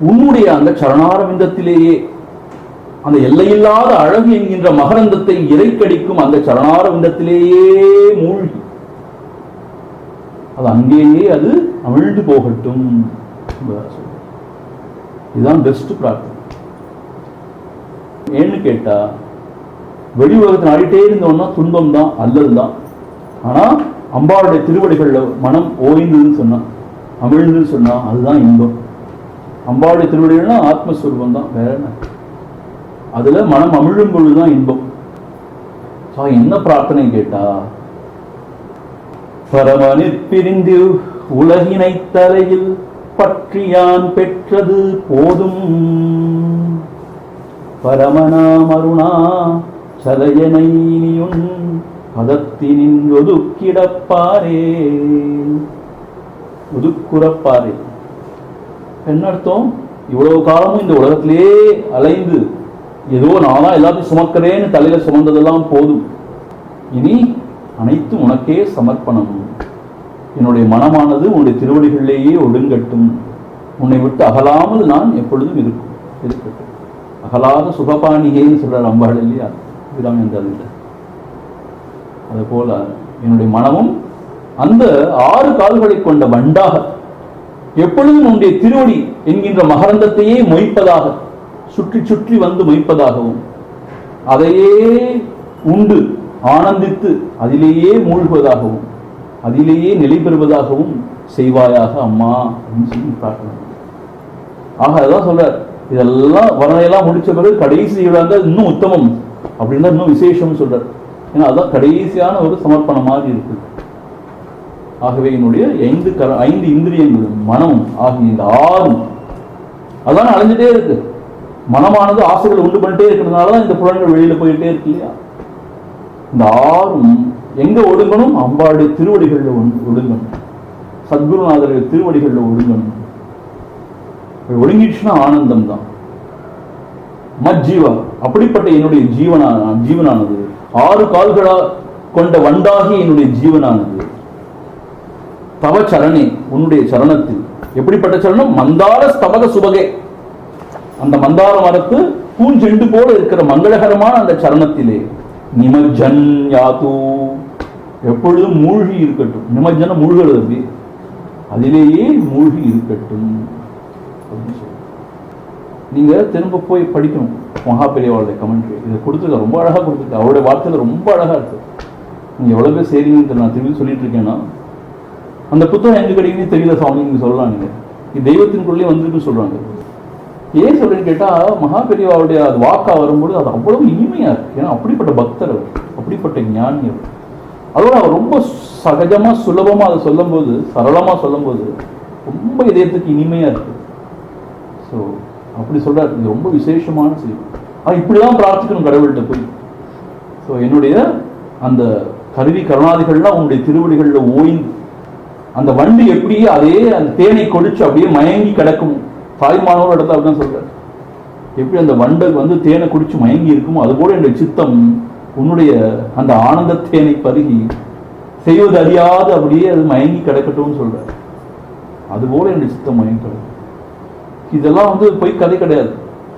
உன்னுடைய அந்த சரணாரவிந்தத்திலேயே, அந்த எல்லையில்லாத அழகு என்கின்ற மகரந்தத்தை இறைக்கடிக்கும் அந்த சரணாரவிந்தத்திலேயே மூழ்கி அது அங்கேயே அது அமிழ்ந்து போகட்டும். இதுதான் பெஸ்ட் பிரார்த்தனை. ஏன்னு கேட்டா, வெளி உலகத்தில் ஆடிட்டே இருந்தோம்னா துன்பம் தான், அல்லல் தான். ஆனா அம்பாளுடைய திருவடிகள்ல மனம் ஓய்ந்ததுன்னு சொன்னா, அமிழ்ந்துன்னு சொன்னா, அதுதான் இன்பம். அம்பாளுடைய திருவடிகள்னா ஆத்மஸ்வரூபம் தான், வேற என்ன. அதுல மனம் அமிழும் பொழுதுதான் இன்பம். என்ன பிரார்த்தனை கேட்டா, பரமனிற் பிரிந்து உலகினை தலையில் பற்றியான் பெற்றது போதும், பரமனாம் அருணா சலையனை நீயுன் பதத்தினின் ஒதுக்கிடப்பாரே. ஒதுக்குறப்பாரே என்ன அர்த்தம்? இவ்வளவு காலமும் இந்த உலகத்திலே அலைந்து ஏதோ நானா எல்லாத்தையும் சுமக்கிறேன்னு தலையில சுமந்ததெல்லாம் போதும், இனி அனைத்தும் உனக்கே சமர்ப்பணம். என்னுடைய மனமானது உன்னுடைய திருவடிகளிலேயே ஒடுங்கட்டும், உன்னை விட்டு அகலாமல் நான் எப்பொழுதும் இருக்கட்டும். அகலாத சுகபாணிகேன்னு சொல்றார் அம்பாள் இல்லையா, விராமேந்திர. அது போல என்னுடைய மனமும் அந்த 6 கால்களை கொண்ட வண்டாக எப்பொழுதும் உன்னுடைய திருவடி என்கின்ற மகரந்தத்தையே மொய்ப்பதாக, சுற்றி சுற்றி வந்து மொய்ப்பதாகவும், அதையே உண்டு ஆனந்தித்து அதிலேயே மூழ்குவதாகவும், அதிலேயே நிலை பெறுவதாகவும் செய்வாயாக அம்மா அப்படின்னு சொல்லி பிரார்த்தனை. ஆக அதான் சொல்றார், இதெல்லாம் வர்ணையெல்லாம் முடிச்ச பிறகு கடைசி இன்னும் உத்தமம் அப்படின்னா இன்னும் விசேஷம் சொல்றார். ஏன்னா அதான் கடைசியான ஒரு சமர்ப்பணம் மாதிரி இருக்கு. ஆகவே என்னுடைய 5 இந்திரியங்களும் மனமும் ஆகிய இந்த 6 அதான் அலைஞ்சிட்டே இருக்கு. மனமானது ஆசைகள் உண்டு பண்ணிட்டே இருக்கிறதுனாலதான் இந்த புலன்கள் வெளியில போயிட்டே இருக்கு இல்லையா. இந்த 6 எங்க ஒடுங்கணும்? அம்பாளுடைய திருவடிகள்ல ஒடுங்கணும், சத்குருநாதருடைய திருவடிகள்ல ஒடுங்கணும். ஒடுங்கிடுச்சுன்னா ஆனந்தம் தான். மஜ்ஜீவா, அப்படிப்பட்ட என்னுடைய ஜீவனானது 6 கால்களா கொண்ட வண்டாகி என்னுடைய ஜீவனானது தவ சரணே, உன்னுடைய சரணத்தில். எப்படிப்பட்ட சரணம்? மந்தார ஸ்தபக சுபகே, அந்த மந்தார மரத்து பூஞ்செண்டு போல இருக்கிற மங்களகரமான அந்த சரணத்திலே. நிமஜ்ஜன் யாத்து, எப்பொழுதும் மூழ்கி இருக்கட்டும். நிமஜ்ஜன மூழ்கிறது, அதிலேயே மூழ்கி இருக்கட்டும். நீங்க திரும்ப போய் படிக்கணும் மகாபெரியவாளுடைய கமெண்ட்ரி. இதை கொடுத்துருக்க ரொம்ப அழகா கொடுத்துருக்க. அவருடைய வார்த்தையில ரொம்ப அழகா இருக்கு. நீங்க எவ்வளவு பேர் செய்றீங்கன்னு நான் திரும்பி சொல்லிட்டு இருக்கேன்னா, அந்த புத்தகம் எங்க கிடைக்குன்னு தெரியல சாமி, நீங்க சொல்லலாம். நீங்க இது தெய்வத்தின்குள்ளே வந்துருக்கு சொல்றாங்க. ஏன் சொல்றேன்னு கேட்டா, மகாபெரியவாவுடைய அது வாக்கா வரும்போது அது அவ்வளவு இனிமையா இருக்கு. ஏன்னா அப்படிப்பட்ட பக்தர் அவர், அப்படிப்பட்ட ஞானி அவர். அதோட அவர் ரொம்ப சகஜமா சுலபமா அதை சொல்லும் போது, சரளமா சொல்லும் போது ரொம்ப இதயத்துக்கு இனிமையா இருக்கு. ஸோ அப்படி சொல்றாரு, இது ரொம்ப விசேஷமான செய்தி. இப்படிதான் பிரார்த்திக்கணும் கடவுள்கிட்ட போய். ஸோ என்னுடைய அந்த கருவி கருணாதிகள்லாம் உங்களுடைய திருவடிகளில் ஓய்ந்து, அந்த வண்டு எப்படியே அதே அந்த தேனை கொடிச்சு அப்படியே மயங்கி கிடக்கும். தாய்மானவர் இடத்துல அப்படிதான் சொல்றாரு. எப்படி அந்த வண்டல் வந்து தேனை குடிச்சு மயங்கி இருக்குமோ, அதுபோல என்னுடைய சித்தம் உன்னுடைய அந்த ஆனந்த தேனை பருகி செய்வது அறியாது அப்படியே அது மயங்கி கிடக்கட்டும்னு சொல்றாரு. அதுபோல என்னுடைய சித்தம் மயங்கி கிடக்கும். இதெல்லாம் வந்து போய் கதை கிடையாது.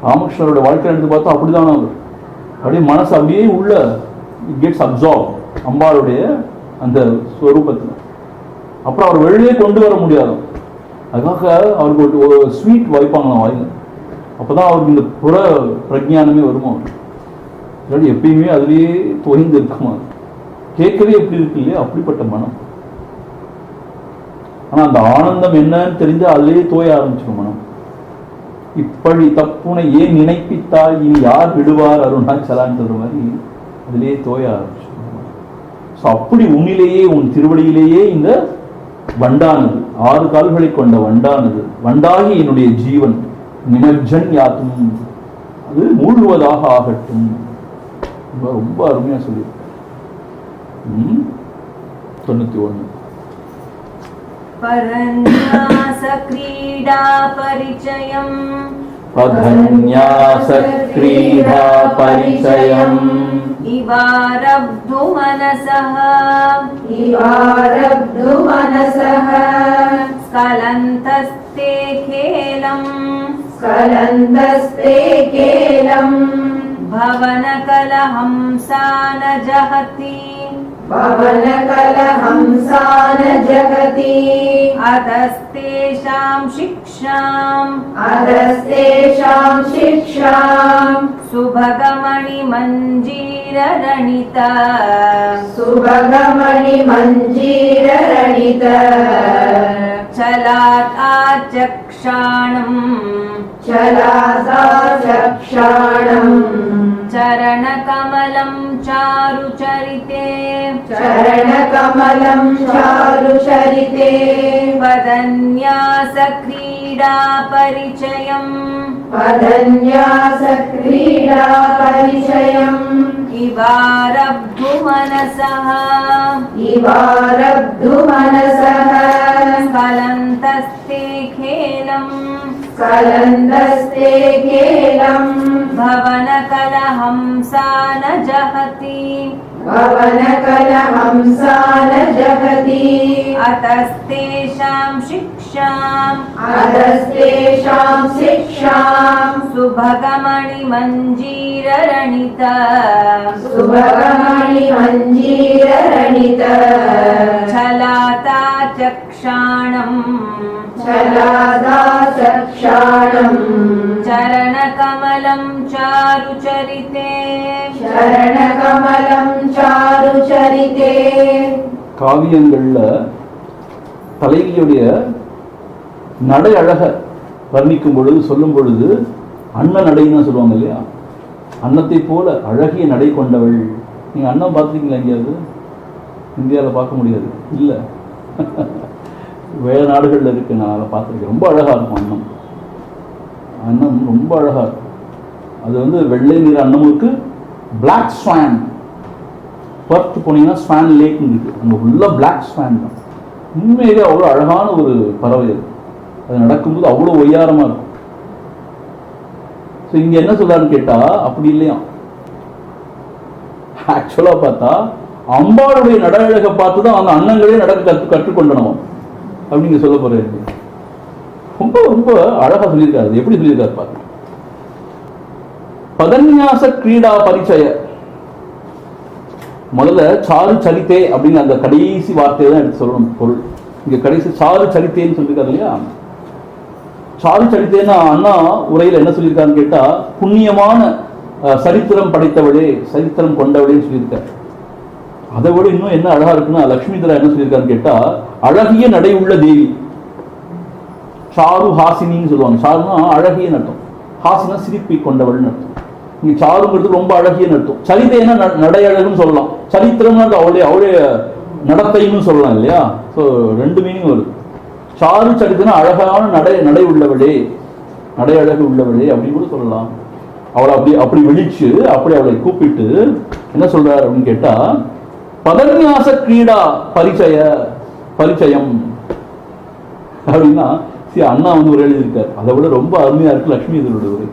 ராமகிருஷ்ணரோட வாழ்க்கை எடுத்து பார்த்தா அப்படிதான். அவர் அப்படியே மனசு அப்படியே உள்ள கெட்ஸ் அப்சார்ப் அம்பாளுடைய அந்த ஸ்வரூபத்தில். அப்புறம் அவர் வெளியே கொண்டு வர முடியாது. அதுக்காக அவருக்கு ஒரு ஸ்வீட் வைப்பாங்களாம் வாயில். அப்போதான் அவருக்கு இந்த புற பிரஜானமே வருமா. அவர் எப்பயுமே அதுலேயே தோய்ந்து இருக்குமா. கேட்கவே எப்படி இருக்கு இல்லையா, அப்படிப்பட்ட மனம். ஆனால் அந்த ஆனந்தம் என்னன்னு தெரிஞ்சால் அதுலேயே தோய ஆரம்பிச்சிடும் மனம். இப்படி தப்புனை ஏன் நினைப்பித்தாய், இனி யார் விடுவார் அருணாச்சலான்னு சொல்ற மாதிரி அதிலேயே தோய ஆரம்பிச்சிடும். ஸோ அப்படி உன்னிலேயே, உன் திருவடியிலேயே இந்த வண்டானது, 6 கால்களை கொண்ட வண்டானது, வண்டாகி என்னுடைய ஜீவன் நிமஜ்ஜன் யாத்தும், அது மூழ்குவதாக ஆகட்டும். ரொம்ப அருமையா சொல்லியிருக்க. 91 பரந்யாச க்ரீடா பரிச்சயம், பரந்யாச க்ரீடா பரிச்சயம், இவாரப்து மனசஹ ஸ்கலந்தஸ்தே கேலம் பவனகலஹம்சான ஜஹதி அதஸ்தேஷாம் சிக்ஷாம் சுபகமணி மஞ்சீரரணித சலாத் ஆச்சக்ஷாணம் சரணகமலம் சாருச்சரிதே பதன்யாச க்ரீடா பரிச்சயம் இவாரப்து மனசஹ ஸ்கலந்தஸ்தே கேலம் भवनकलहंसान जहति अतस्तेषां शिक्षां सुभगमणि मञ्जीररणित छलाता चक्षाणम् चरणकमलं चारुचरिते காவியங்கள்ல தலைவியுடைய நடை அழக வர்ணிக்கும் பொழுது, சொல்லும் பொழுது அன்ன நடைன்னு சொல்லுவாங்க இல்லையா, அன்னத்தை போல அழகிய நடை கொண்டவள். நீங்க அன்னம் பார்த்துருக்கீங்களா? எங்கேயாவது இந்தியாவில் பார்க்க முடியாது இல்லை, வேறு நாடுகளில் இருக்கு. நான் அதை பார்த்துருக்கேன். ரொம்ப அழகாக இருக்கும் அன்னம் ரொம்ப அழகாக இருக்கும். அது வந்து வெள்ளை நிற அன்னம் இருக்கு. பிளாக் ஸ்வான், பர்த் போனீங்கன்னா ஸ்வான் லேக்னு இருக்கு, அங்கே ஃபுல்லாக பிளாக் ஸ்வான் தான். உண்மையிலே அவ்வளோ அழகான ஒரு பறவை அது. அது நடக்கும்போது அவ்வளோ ஒய்யாரமாக இருக்கும். ஸோ இங்கே என்ன சொல்றாருன்னு கேட்டால், அப்படி இல்லையா, ஆக்சுவலா பார்த்தா அம்பாளுடைய நடழகை பார்த்து தான் அந்த அண்ணங்களே நடக்க கற்றுக்கொண்டனவும் அப்படிங்க சொல்ல போறேன். ரொம்ப ரொம்ப அழகா சொல்லியிருக்காரு. எப்படி சொல்லியிருக்காரு பாருங்க. பதன்யாச கிரீடா பரிச்சய, முதல்ல சாரு சரித்தே அப்படின்னு அந்த கடைசி வார்த்தையை தான் எடுத்து சொல்லணும் பொருள். இங்க கடைசி சாரு சரித்தேன்னு சொல்லியிருக்காரு இல்லையா? சாரு சரித்தேன்னா அண்ணா உரையில என்ன சொல்லியிருக்காருன்னு கேட்டா, புண்ணியமான சரித்திரம் படைத்தவளே, சரித்திரம் கொண்டவளேன்னு சொல்லியிருக்காரு. அதை விட இன்னும் என்ன அழகா இருக்குன்னா, லட்சுமி தரா என்ன சொல்லியிருக்காருன்னு கேட்டா, அழகிய நடை உள்ள தேவி. சாரு ஹாசினின்னு சொல்லுவாங்க. சாருன்னா அழகிய அர்த்தம், ஹாசினா சிரிப்பை கொண்டவள்னு அர்த்தம். இங்க சாருங்கிறது ரொம்ப அழகிய அர்த்தம். சரித்தைன்னா நடையழகுன்னு சொல்லலாம், சரித்திரம்னா அவளுடைய நடத்தைன்னு சொல்லலாம் இல்லையா? ஸோ ரெண்டு மீனிங் வருது. சாரு சரித்திரம்னா அழகான நடை உள்ளவளே, நடை அழகு உள்ளவளே அப்படின்னு கூட சொல்லலாம். அவளை அப்படி வெளிச்சு அப்படி அவளை கூப்பிட்டு என்ன சொல்றாரு அப்படின்னு கேட்டா, பதன்யாச கிரீடா பரிச்சயம் அப்படின்னா அண்ணா வந்து ஒரு எழுதியிருக்காரு. அதை விட ரொம்ப அருமையா இருக்கு லட்சுமி இதனுடைய உரை.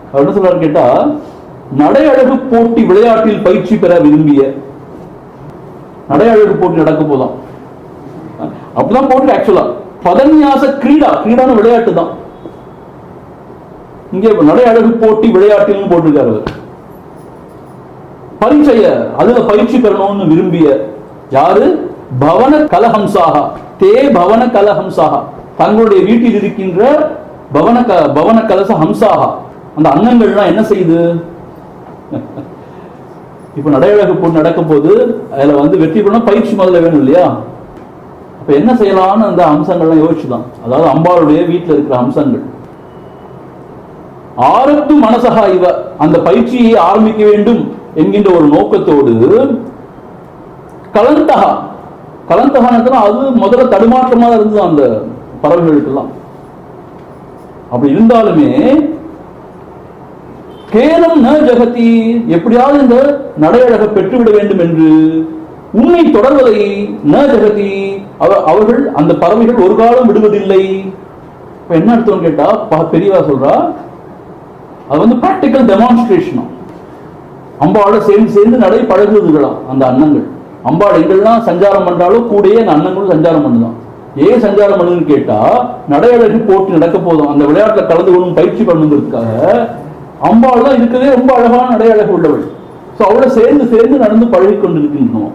அவர் என்ன சொல்றாரு கேட்டா, நடை அழகு போட்டி விளையாட்டில் பயிற்சி பெற விரும்பிய, நடை அழகு போட்டி நடக்க போதான் அப்படிதான் போட்டு. ஆக்சுவலா பதன்யாச கிரீடான விளையாட்டு தான். இங்கே நடை அழகு போட்டி விளையாட்டில் போட்டிருக்காரு. பரிச்சய, அதுல பயிற்சி பெறணும்னு விரும்பிய யாரு? பவன கலஹம்சாக, பவன கலஹம்சாக, தங்களுடைய வீட்டில் இருக்கின்ற பவன கலச ஹம்சாக, அந்த அன்னங்கள்லாம் என்ன செய்யுது? இப்ப நடையழகு போட்டு நடக்க போது அதுல வந்து வெற்றி பெறணும், பயிற்சி முதல்ல வேணும் இல்லையா? அப்ப என்ன செய்யலாம்னு அந்த அம்சங்கள்லாம் யோசிச்சுதான். அதாவது அம்பாளுடைய வீட்டில் இருக்கிற அம்சங்கள். ஆரத்து மனசகா இவ, அந்த பயிற்சியை ஆரம்பிக்க வேண்டும் என்கின்ற ஒரு நோக்கத்தோடு கலந்தகா அது முதல்ல தடுமாற்றமா இருந்தது அந்த பறவைகளுக்கெல்லாம். அப்படி இருந்தாலுமே கேலம் ந ஜகதி, எப்படியாவது இந்த நடையழக பெற்றுவிட வேண்டும் என்று உண்மை தொடர்வதை ந ஜகதி, அவர்கள் அந்த பறவைகள் ஒரு காலம் விடுவதில்லை. இப்ப என்ன அர்த்தம் கேட்டா, பெரியவா சொல்றா, அது வந்து பிராக்டிக்கல் டெமான்ஸ்ட்ரேஷன். அம்பாளோட சேர்ந்து நடை பழகுவதுகளாம் அந்த அன்னங்கள். அம்பாள் எங்கெல்லாம் சஞ்சாரம் பண்றாலும் கூடயே அந்த அன்னங்களும் சஞ்சாரம் பண்ணுதான். ஏன் சஞ்சாரம் பண்ணுன்னு கேட்டா, நடையழகு போட்டு நடக்க போதும், அந்த விளையாட்டுல கலந்து கொள்ளும் பயிற்சி பண்ணுங்கிறதுக்காக. அம்பாள் தான் இருக்கிறதே ரொம்ப அழகான நடையழகு உள்ளவள். ஸோ அவளை சேர்ந்து நடந்து பழகி கொண்டு இருக்கின்றோம்.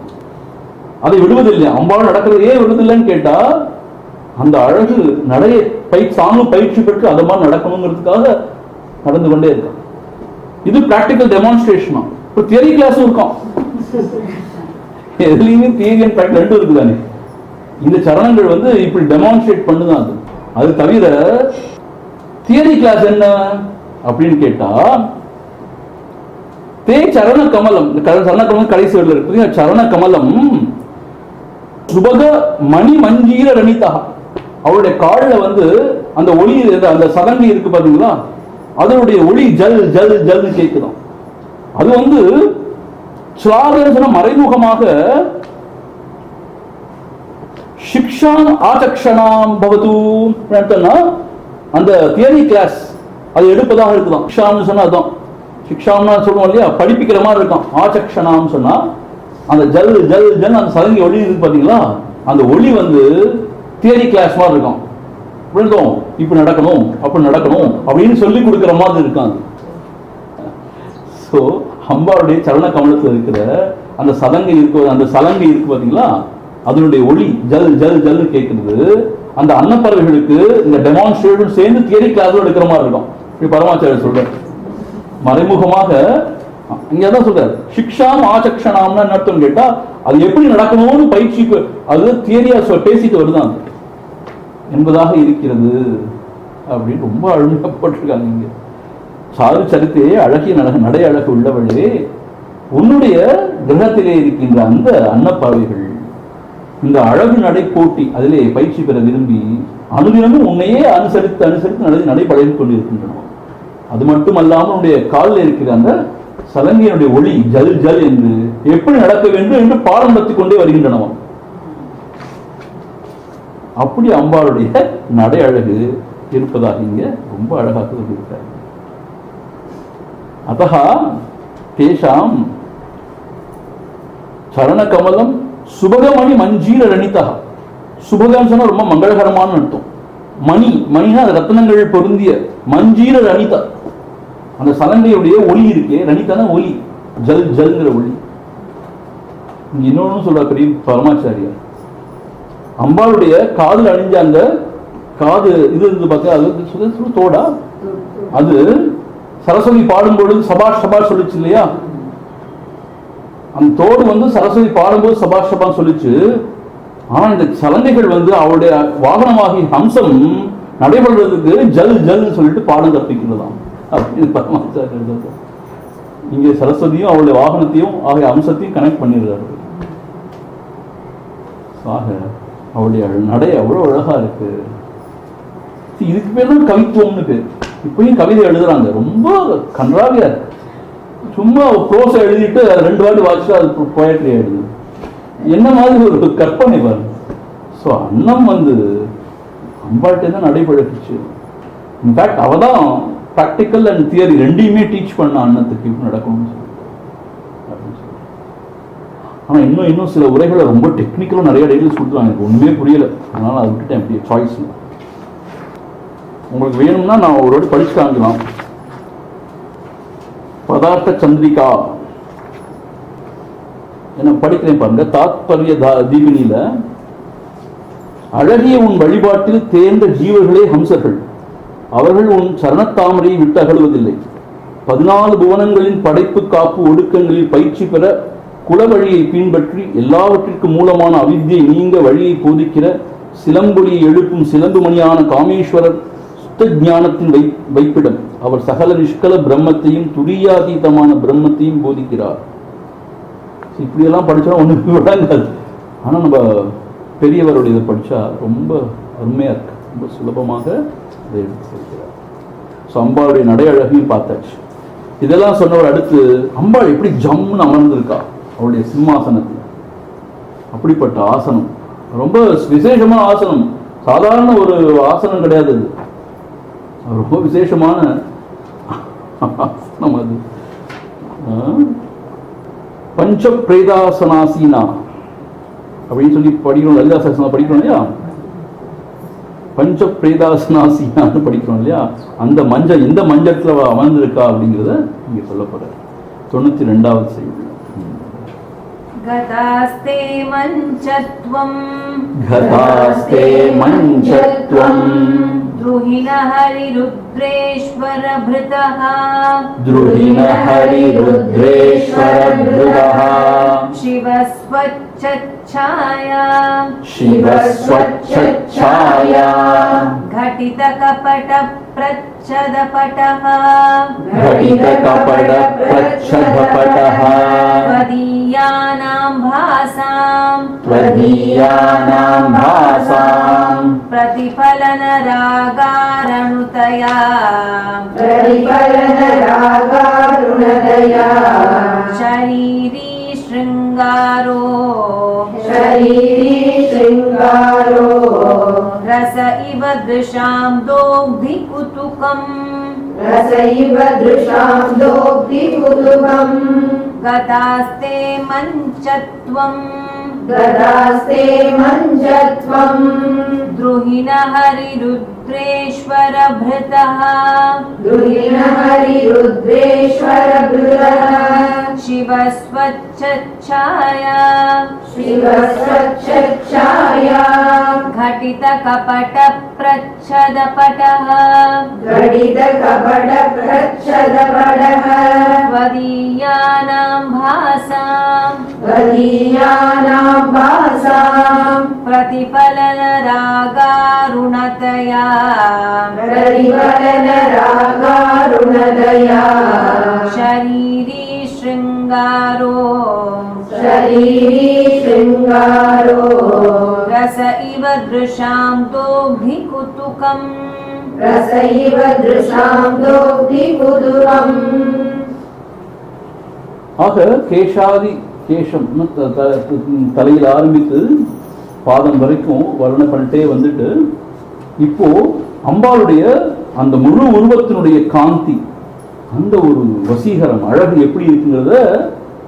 அதை விடுவதில்லை. அம்பாள் நடக்கிறது ஏன் விடுவதில்லைன்னு கேட்டா, அந்த அழகு நடைய தானும் பயிற்சி பெற்று அதை மாதிரி நடக்கணுங்கிறதுக்காக நடந்து கொண்டே இருக்கான். இது பிராக்டிக்கல் டெமான்ஸ்ட்ரேஷனா. இப்போ தியரி கிளாஸும் இருக்கும், எதுலையுமே தியரி அண்ட் பிராக்டிகல் ரெண்டும் இருக்குதானே. இந்த சரணங்கள் வந்து இப்படி டெமான்ஸ்ட்ரேட் பண்ணுதான். அது தவிர தியரி கிளாஸ் என்ன அப்படின்னு கேட்டா, சரண கமலம், சரண கமலம் கடைசி இருக்கு. சரண கமலம் சுபக மணி மஞ்சீர ரணிதா, அவருடைய காலில் வந்து அந்த ஒளி, அந்த சதங்கை இருக்கு பாத்தீங்களா, அதனுடைய ஒளி ஜல் ஜல் ஜல்னு கேட்குதான். அது வந்து ஸ்லாகன மறைமுகமாக சிக்ஷான் ஆச்சக்ஷணாம் பவது, அந்த தியரி கிளாஸ் அது எடுப்பதாக இருக்குதான். சிக்ஷான்னு சொன்னா அதுதான், சிக்ஷாம்னா சொல்லுவோம் இல்லையா, படிப்பிக்கிற மாதிரி இருக்கும். ஆச்சக்ஷணாம் சொன்னா அந்த ஜல் ஜல் ஜல் அந்த சதங்கி ஒளி இருக்கு பாத்தீங்களா, அந்த ஒளி வந்து தியரி கிளாஸ் மாதிரி இருக்கும். இப்படி நடக்கணும் அப்படி நடக்கணும் அப்படின்னு சொல்லி கொடுக்கிற மாதிரி இருக்காது. ஸோ அம்பாளுடைய சரண கமலத்தில் இருக்கிற அந்த சதங்கை இருக்கு, அந்த சலங்கை இருக்கு பாத்தீங்களா, அதனுடைய ஒளி ஜல் ஜல் ஜல் கேட்கிறது. அந்த அன்னப்பறவைகளுக்கு இந்த டெமான்ஸ்ட்ரேஷன் சேர்ந்து தியரி கிளாஸ் எடுக்கிற மாதிரி இருக்கும். இப்படி பரமாச்சாரியர் சொல்றாரு மறைமுகமாக. இங்கதான் சொல்றாரு சிக்ஷாம் ஆச்சக்ஷணாம்னா என்ன அர்த்தம் கேட்டா, அது எப்படி நடக்கணும்னு பயிற்சி, அது தியரியா பேசிட்டு வருதான் என்பதாக இருக்கிறது அப்படின்னு ரொம்ப அழுமையப்பட்டிருக்காங்க. இங்க சாரு சரித்தே அழகிய நடை அழகு உள்ளவளே, உன்னுடைய கிரகத்திலே இருக்கின்ற அந்த அன்னப்பறவைகள் இந்த அழகு நடை போட்டி அதிலே பயிற்சி பெற விரும்பி அனுதினமும் உன்னையே அனுசரித்து நடை பழகி கொண்டிருக்கின்றன. அது மட்டுமல்லாமல் உன்னுடைய காலில் இருக்கிற அந்த சலங்கையினுடைய ஒளி ஜல் ஜல் என்று எப்படி நடக்க வேண்டும் என்று பாடம் நடத்திக் கொண்டே வருகின்றனவன். அப்படி அம்பாளுடைய நடை அழகு இருப்பதாக இங்க ரொம்ப அழகாக சொல்லியிருக்கார். அதஹா தேஷாம் சரண கமலம் சுபகமணி மஞ்சீர ரணிதா. சுபகம் சொன்னா ரொம்ப மங்களகரமான அர்த்தம். மணி, மணினா ரத்னங்கள் பொருந்திய. மஞ்சீர ரணிதா, அந்த சலங்கையுடைய ஒளி இருக்கே, ரணிதான ஒளி, ஜல் ஜல்ங்கிற ஒளி. இன்னொன்னு சொல்ற பெரிய பரமாச்சாரியார், அம்பாளுடைய காதுல அணிஞ்ச அந்த காது இது இருந்து பார்த்தா அது தோடா, அது சரஸ்வதி பாடும்பொழுது சபாஷ் சபாஷ் சொல்லிச்சு இல்லையா, அந்த தோடு வந்து சரஸ்வதி பாடும்போது சபாஷ் சபாஷ் சொல்லிச்சு. ஆனா இந்த சலங்கைகள் வந்து அவருடைய வாகனமாகி ஹம்சம் நடைபெறுவதற்கு ஜல் ஜல் சொல்லிட்டு பாடம் கற்பிக்கிறதாம். அப்படின்னு பரமாச்சாரியர் இங்கே சரஸ்வதியும் அவருடைய வாகனத்தையும் ஆகிய அம்சத்தையும் கனெக்ட் பண்ணிடுறாரு. ஆக அவருடைய நடை அவ்வளவு அழகா இருக்கு. இதுக்கு பேர் தான் கவித்துவம்னு பேர். இப்பயும் கவிதை எழுதுறாங்க, ரொம்ப கன்றாவியா இருக்கு. சும்மா ப்ரோஸ எழுதிட்டு 2 வாட்டி வாட்சி அது போயட்ரி எழுது. என்ன மாதிரி ஒரு கற்பனை பாருங்க. ஸோ அன்னம் வந்து அம்பாட்டே தான் நடைபெற்றுச்சு. இன்ஃபேக்ட் அவ தான் ப்ராக்டிக்கல் அண்ட் தியரி ரெண்டையுமே டீச் பண்ண அன்னத்துக்கு இப்படி நடக்கணும்னு சொல்லி. ஆனால் இன்னும் சில உரைகளை ரொம்ப டெக்னிக்கலாக நிறைய டீட்டெயில்ஸ் கொடுத்துருவாங்க, எனக்கு ஒன்றுமே புரியலை. அதனால் அதை விட்டுட்டேன். எப்படி சாய்ஸ் உங்களுக்கு வேணும்னா நான் ஒரு வாட்டி படிச்சு காமிக்கலாம். பதார்த்த சந்திரிகா என்ன படிக்கிறேன் பாருங்க. தாத்பரிய தீபினியில அழகிய உன் வழிபாட்டில் தேர்ந்த ஜீவர்களே ஹம்சர்கள், அவர்கள் உன் சரணத்தாமரையை விட்டு அகழுவதில்லை. 14 புவனங்களின் படைப்பு காப்பு ஒடுக்கங்களில் பயிற்சி பெற குலவழியை பின்பற்றி எல்லாவற்றிற்கும் மூலமான அவித்தியை நீங்க வழியை போதிக்கிற சிலம்பொலியை எழுப்பும் சிலம்புமணியான காமேஸ்வரர் சுத்த ஞானத்தின் வைப்பிடம். அவர் சகல நிஷ்கல பிரம்மத்தையும் துரியாதீதமான பிரம்மத்தையும் போதிக்கிறார். இப்படியெல்லாம் படிச்சா ஒன்றும் விளங்காது. ஆனால் நம்ம பெரியவருடைய இதை படித்தா ரொம்ப அருமையாக இருக்கு, ரொம்ப சுலபமாக இதை எடுத்து சொல்கிறார். ஸோ அம்பாளுடைய நடை அழகையும் பார்த்தாச்சு. இதெல்லாம் சொன்னவர் அடுத்து அம்பாள் எப்படி ஜம்முன்னு அமர்ந்திருக்கா அவருடைய சிம்மாசனத்தில். அப்படிப்பட்ட ஆசனம் ரொம்ப விசேஷமான ஆசனம், சாதாரண ஒரு ஆசனம் கிடையாது. அது ரொம்ப விசேஷமான ஆசனம். அது பஞ்ச பிரேதாசனாசீனா அப்படின்னு சொல்லி படிக்கிறோம். லலிதா சகஸ்ரநாமம் படிக்கிறோம் இல்லையா, பஞ்ச பிரேதாசனாசீனான்னு படிக்கிறோம் இல்லையா. அந்த மஞ்சள் எந்த மஞ்சத்துல அமர்ந்திருக்கா அப்படிங்கிறத இங்க சொல்லப்படுற 92வது செய்தி. கதாஸ்தே மஞ்சத்வம் கதாஸ்தே மஞ்சத்வம் द्रुहिण हरिरुद्रेश्वर भृतः द्रुहिण हरिरुद्रेश्वर भृतः शिवस्वच्छच्छाया शिवस्वच्छच्छाया घटितकपटप्रच्छदपटः घटितकपटप्रच्छदपटः त्वदीयानां भासां प्रतिफलनरागारणुतया शरीरी शृङ्गारो रस इव दृशां दोग्धिकुतुकम् गतास्ते मञ्चत्वम् द्रुहिण हरिरुद्रेश्वर भृतः शिवस्वच्छच्छाया घटितकपटप्रच्छदपटः त्वदीयानां भासां प्रतिफलनरागारुणतया शरीरी शृङ्गारो रस इव दृशां दोग्धिकुतुकम् ஆக கேஷாதி கேஷம் தலையில் ஆரம்பித்து பாதம் வரைக்கும் வர்ணனை பண்ணிட்டே வந்துட்டு இப்போ அம்பாளுடைய அந்த முழு உருவத்தினுடைய காந்தி, அந்த ஒரு வசீகரம் அழகு எப்படி இருக்குங்கிறத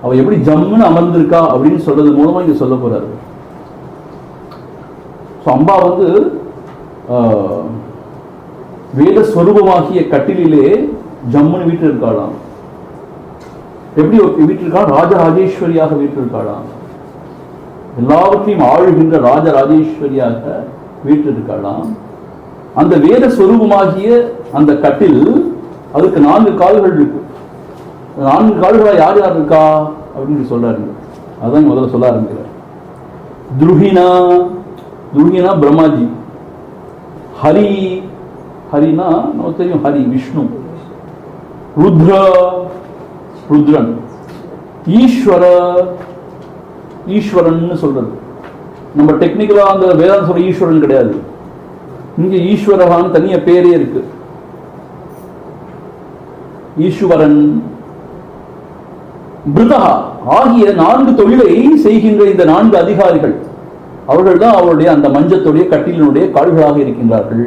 அவ எப்படி ஜம்முன்னு அமர்ந்திருக்கா அப்படின்னு சொல்றது மூலமா இங்க சொல்ல போறாரு. அம்பா வந்து வேத ஸ்வரூபமாகிய கட்டிலே ஜம்முன்னு வீட்டில் இருக்காளாம். எப்படி வீட்டில் இருக்கா? ராஜராஜேஸ்வரியாக வீட்டில் இருக்காளாம். எல்லாவற்றையும் ஆளுகின்ற ராஜராஜேஸ்வரியாக வீட்டில் இருக்காளாம். அந்த வேத ஸ்வரூபமாகிய அந்த கட்டில் அதுக்கு 4 கால்கள் இருக்கு. 4 கால்களா யார் யார் இருக்கா அப்படின்னு சொல்றாரு. அதான் முதல்ல சொல்ல ஆரம்பிக்கிறார். துருகினா பிரம்மாஜி, ஹரி, ஹரினா நமக்கு தெரியும், ஹரி விஷ்ணு, ருத்ரன், ஈஸ்வரன் சொல்றது. நம்ம டெக்னிக்கலா அந்த வேதாந்த சொல்ற ஈஸ்வரன் கிடையாது. இங்க ஈஸ்வரகான்னு தனிய பேரே இருக்கு. ஈஸ்வரன், பிருதா ஆகிய 4 தொழிலை செய்கின்ற இந்த 4 அதிகாரிகள், அவர்கள் தான் அவருடைய அந்த மஞ்சத்துடைய கட்டிலினுடைய கால்களாக இருக்கின்றார்கள்.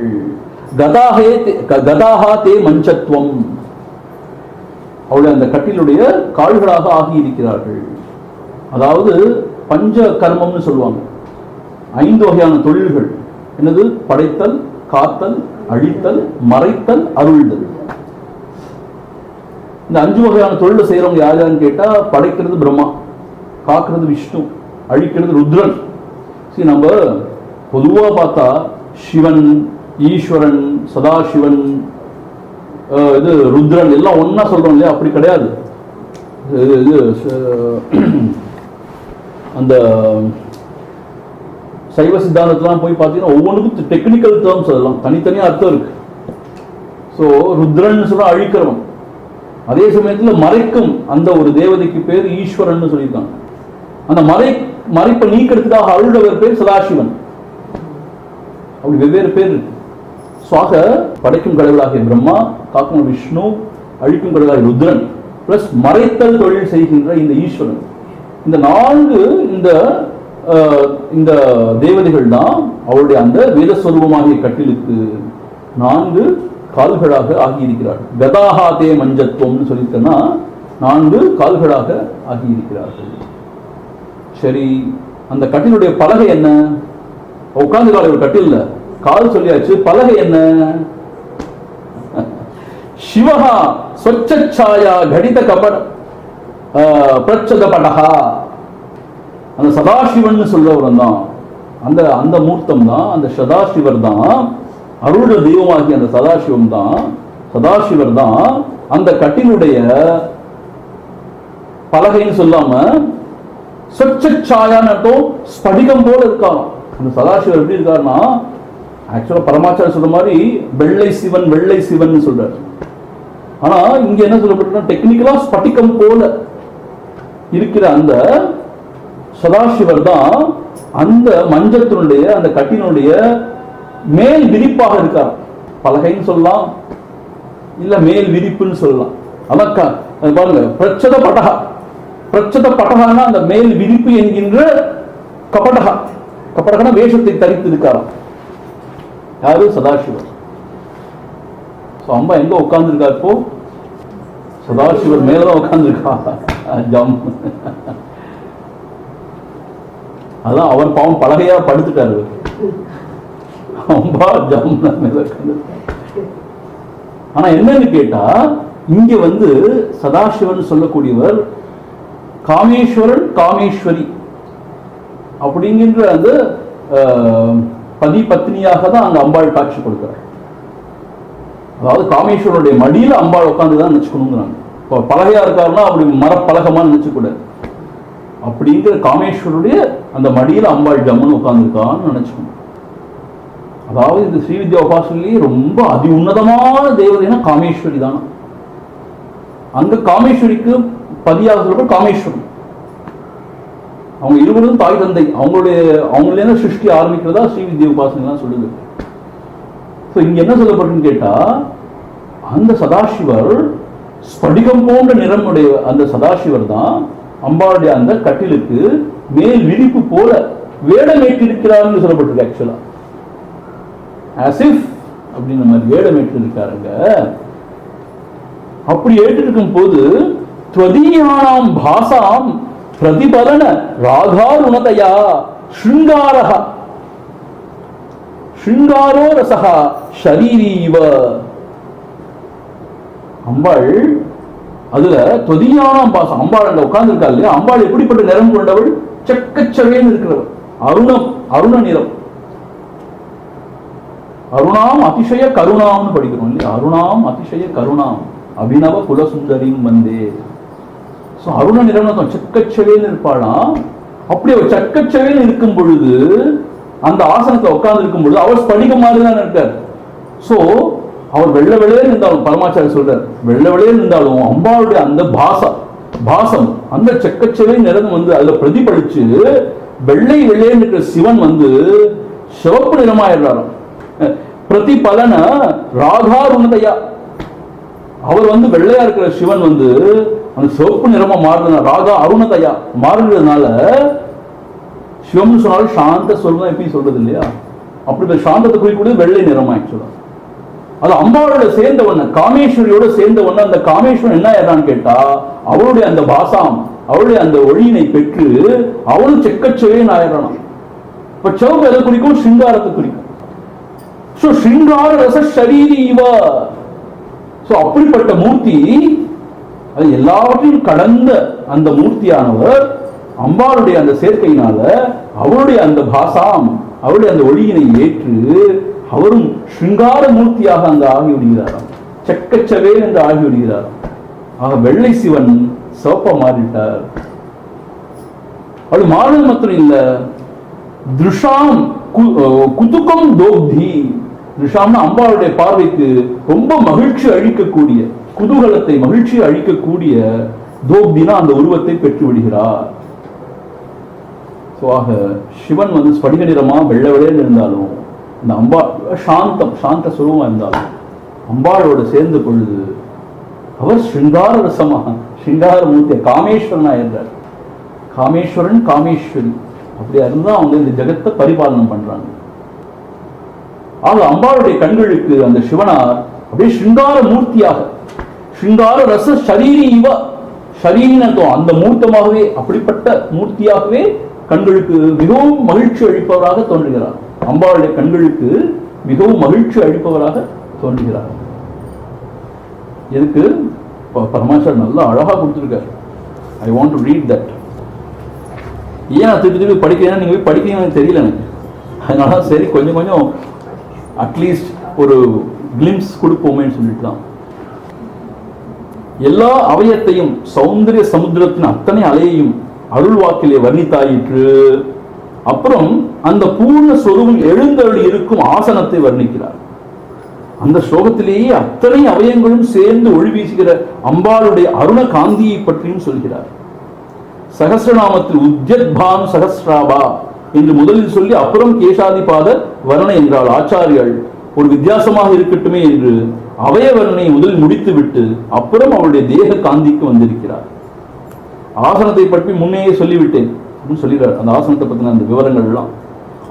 கதாஹா தே மஞ்சத்துவம், அவருடைய அந்த கட்டிலுடைய கால்களாக ஆகி இருக்கிறார்கள். அதாவது பஞ்ச கர்மம்னு சொல்லுவாங்க. 5 வகையான தொழில்கள். என்னது? படைத்தல், காத்தல், அழித்தல், மறைத்தல், அருள்தல். இந்த 5 வகையான தொழிலை செய்யறவங்க யாருன்னு கேட்டா, படைக்கிறது பிரம்மா, காக்கிறது விஷ்ணு, அழிக்கிறது ருத்ரன். சரி, நம்ம பொதுவா பார்த்தா சிவன், ஈஸ்வரன், சதாசிவன், இது ருத்ரன் எல்லாம் ஒன்னா சொல்றோம் இல்லையா? அப்படி கிடையாது. இது அந்த சைவ சித்தாந்தத்தெல்லாம் போய் பார்த்தீங்கன்னா ஒவ்வொன்றுக்கும் டெக்னிக்கல் டேர்ம்ஸ், அதெல்லாம் தனித்தனியா அர்த்தம் இருக்கு. ஸோ ருத்ரன் சொல்ல அழிக்கிறவன், அதே சமயத்தில் மறைக்கும் அந்த ஒரு தேவதைக்கு பேர் ஈஸ்வரன் சொல்லியிருக்காங்க. அந்த மறைப்பை நீக்கிறதுக்காக அருளவர் பேர் சதாசிவன். அப்படி வெவ்வேறு பேர் இருக்கு. சுவாக படைக்கும் கடவுளாகிய பிரம்மா, காக்கும் விஷ்ணு, அழிக்கும் கடவுளாகிய ருத்ரன், பிளஸ் மறைத்தல் தொழில் செய்கின்ற இந்த ஈஸ்வரன். இந்த 4 இந்த தேவதைகள் தான் அவருடைய அந்த வேதஸ்வரூபமாகிய கட்டிலுக்கு 4 கால்களாக ஆகியிருக்கிறார்கள். கதாஹாதே மஞ்சத்துவம்னு சொல்லிட்டேன்னா 4 கால்களாக ஆகியிருக்கிறார்கள். சரி, அந்த கட்டிலுடைய பலகை என்ன? உட்கார்ந்து கால ஒரு கட்டில் கால் சொல்லியாச்சு, பலகை என்ன? சிவஹா ஸ்வச்சச்சாயா கடித கபட பிரச்சத படஹா, அந்த சதாசிவன் சொல்றவர் தான், அந்த மூர்த்தம் தான், அந்த சதாசிவர் தான், அருள தெய்வமாகிய அந்த சதாசிவர் தான் அந்த கட்டிலுடைய பலகைன்னு சொல்லாம சொச்சாயான்னு ஸ்படிகம் போல இருக்கான். அந்த சதாசிவர் எப்படி இருக்காருன்னா, ஆக்சுவலா பரமாச்சார சொல்ற மாதிரி வெள்ளை சிவன் சொல்றாரு. ஆனா இங்க என்ன சொல்லப்பட்டிருக்கா, டெக்னிக்கலா ஸ்படிகம் போல இருக்கிற அந்த சதாசிவர் தான் அந்த மஞ்சத்தினுடைய அந்த கட்டினுடைய மேல் விரிப்பாக இருக்கார். பலகைன்னு சொல்லலாம், இல்ல மேல் விரிப்புன்னு சொல்லலாம். அதான் பாருங்க, பிரச்சத பட்டகா அந்த மேல் விரிப்பு என்கின்ற கபடகா வேஷத்தை தரித்து இருக்காராம். யாரு? சதாசிவர். அம்மா எங்க உட்கார்ந்து இருக்கா? இப்போ சதாசிவர் மேலதான் உட்கார்ந்து இருக்கா. ஜம், அதான் அவர் பாவம் பலகையா படுத்துட்டாரு. அம்பா ஜம் மேல உட்கார்ந்து. ஆனா என்னன்னு கேட்டா, இங்க வந்து சதாசிவன் சொல்லக்கூடியவர் காமேஸ்வரன், காமேஸ்வரி அப்படிங்கின்ற அந்த பதி பத்னியாக தான் அங்க அம்பாள் காட்சி கொடுக்கிறார். அதாவது காமேஸ்வரனுடைய மடியில அம்பாள் உட்காந்துதான் நினைச்சுக்கணுங்கிறாங்க. இப்போ பலகையா இருக்காருன்னா அப்படி மரப்பலகமா நினைச்சுக்கூடாது. அப்படிங்கிற காமேஸ்வருடைய அந்த மடியில அம்பாள் ஜம்முன்னு உட்கார்ந்துருக்கான்னு நினைச்சுக்கணும். அதாவது இந்த ஸ்ரீவித்யா உபாசனையிலேயே ரொம்ப அதி உன்னதமான தேவதைனா காமேஸ்வரி தானா. அங்க காமேஸ்வரிக்கு பதியாக சொல்ற காமேஸ்வரன். அவங்க இருவரும் தாய் தந்தை, அவங்களே சிருஷ்டி ஆரம்பிக்கிறதா ஸ்ரீவித்யா உபாசனை சொல்லுது. இங்க என்ன சொல்லப்பட்டுன்னு கேட்டா, அந்த சதாசிவர் ஸ்படிகம் போன்ற நிறமுடைய அந்த சதாசிவர் தான் அம்பாளுடைய அந்த கட்டிலுக்கு மேல் விரிப்பு போல வேடமேற்று இருக்கிறார்னு சொல்லப்பட்டிருக்கு. ஆக்சுவலா ஆசிஃப் அப்படின்னு மாதிரி வேடமேற்று இருக்காருங்க. அப்படி ஏற்றிருக்கும் போது त्वदीयानां भासां प्रतिपलन रागारुणतया श्रृंगारः श्रृंगारो रसः शरीरी इव. அம்பாள் அதுல தொதியானாம் பாசம், அம்பாள் அங்க உட்கார்ந்து இருக்கா இல்லையா, அம்பாள் எப்படிப்பட்ட நிறம் கொண்டவள்? செக்கச்சவேன்னு இருக்கிறவள், அருண நிறம். அருணாம் அதிசய கருணாம்னு படிக்கிறோம் இல்லையா, அருணாம் அதிசய கருணாம் அபிநவ குலசுந்தரியும் வந்தே. அருண நிறம் செக்கச்சவேன்னு இருப்பாளாம். அப்படி அவள் செக்கச்சவேன்னு இருக்கும் பொழுது, அந்த ஆசனத்துல உட்கார்ந்து இருக்கும் பொழுது அவர் ஸ்படிக மாதிரி தான் இருக்கார். சோ அவர் வெள்ள வெளியே இருந்தாலும், பரமாச்சாரி சொல்றார், வெள்ள வெளியே இருந்தாலும் அம்பாளுடைய அந்த பாசம் அந்த செக்கச்சவே நிறம் வந்து அதுல பிரதிபலிச்சு வெள்ளை வெள்ளையே இருக்கிற சிவன் வந்து சிவப்பு நிறமாயிடுறாராம். பிரதிபலன ராகாருணதையா, அவர் வந்து வெள்ளையா இருக்கிற சிவன் வந்து அந்த சிவப்பு நிறமா மாறுறது, ராகா அருணதையா மாறுறதுனால சிவம்னு சொன்னாலும் சாந்த சொல்வம் எப்பயும் சொல்றது இல்லையா, அப்படி சாந்தத்தை குறிக்கூடிய வெள்ளை நிறமா ஆக்சுவலா. அது அம்பாவோட சேர்ந்தவண்ண, காமேஸ்வரியோட சேர்ந்தவண்ண. அந்த காமேஸ்வரன் என்ன ஆயிடான்னு கேட்டா, அவளுடைய அந்த பாசாம், அவளுடைய அந்த ஒளியினை பெற்று அவளும் செக்கச்சவே ஆயிடணும். இப்ப சிவப்பு எதை குறிக்கும்? சிங்காரத்தை குறிக்கும். சோ சிங்கார ரச ஷரீரி இவ. சோ அப்படிப்பட்ட மூர்த்தி, அது எல்லாவற்றையும் கடந்த அந்த மூர்த்தியானவர் அம்பாளுடைய அந்த சேர்க்கையினால அவருடைய அந்த பாசாம், அவருடைய அந்த ஒளியினை ஏற்று அவரும் சிங்கார மூர்த்தியாக அங்கு ஆகிவிடுகிறாராம், செக்கச்சவே என்று ஆகிவிடுகிறாராம். ஆக வெள்ளை சிவன் சிவப்ப மாறிட்டார். அது மாறுதல் மாத்திரம் இல்ல, திருஷாம் குதுக்கம் தோப்தி. திருஷாம்னா அம்பாளுடைய பார்வைக்கு ரொம்ப மகிழ்ச்சி அளிக்கக்கூடிய, குதூகலத்தை மகிழ்ச்சி அளிக்கக்கூடிய, தோப்தினா அந்த உருவத்தை பெற்று விடுகிறார். ஆக சிவன் வந்து ஸ்படிக நிறமா வெள்ளை வெள்ளையில் இருந்தாலும், இந்த அம்பா சாந்த சுரூபமா இருந்தாலும் அம்பாளோட சேர்ந்த பொழுது அவர் சிங்கார ரசமாக, சிங்கார மூர்த்திய காமேஸ்வரனா இருந்தார். காமேஸ்வரன் காமேஸ்வரி அப்படியா இருந்தா அவங்க இந்த ஜெகத்தை பரிபாலனம் பண்றாங்க. ஆக அம்பாளுடைய கண்களுக்கு அந்த சிவனார் அப்படியே சிங்கார மூர்த்தியாக, சிங்கார ரச ஷரீரி இவ, ஷரீரினத்துவம் அந்த மூர்த்தமாகவே, அப்படிப்பட்ட மூர்த்தியாகவே கண்களுக்கு மிகவும் மகிழ்ச்சி அளிப்பவராக தோன்றுகிறார். அம்பாளுடைய கண்களுக்கு மிகவும் மகிழ்ச்சி அளிப்பவராக தோன்றுகிறார். எதுக்கு? பரமாச்சார் நல்லா அழகா கொடுத்திருக்காரு. I want to read that. ஏன் திருப்பி திருப்பி படிக்கிறேன்னா, நீங்க போய் படிக்கிறீங்கன்னு தெரியல எனக்கு. அதனால சரி கொஞ்சம் கொஞ்சம் அட்லீஸ்ட் ஒரு கிளிம்ஸ் கொடுப்போமேன்னு சொல்லிட்டுலாம். எல்லா அவயத்தையும் சௌந்தரிய சமுத்திரத்தின் அத்தனை அலையையும் அருள் வாக்கிலே வர்ணித்தாயிற்று. அப்புறம் அந்த பூர்ண சொருவம் எழுந்தருளி இருக்கும் ஆசனத்தை வர்ணிக்கிறார். அந்த ஸ்லோகத்திலேயே அத்தனை அவயங்களும் சேர்ந்து ஒளி வீசுகிற அம்பாளுடைய அருண காந்தியை பற்றியும் சொல்கிறார். சகஸ்ரநாமத்தில் உத்யத்பானு சகஸ்ராபா என்று முதலில் சொல்லி அப்புறம் கேசாதிபாத வர்ணனை என்றால் ஆச்சாரியர்கள் ஒரு வித்தியாசமாக இருக்கட்டுமே என்று அவய வர்ணனை முதலில் முடித்து விட்டு அப்புறம் அவருடைய தேக காந்திக்கு வந்திருக்கிறார். ஆசனத்தை பற்றி முன்னையே சொல்லிவிட்டேன் சொல்லிடுறார். அந்த ஆசனத்தை பற்றின அந்த விவரங்கள் எல்லாம்.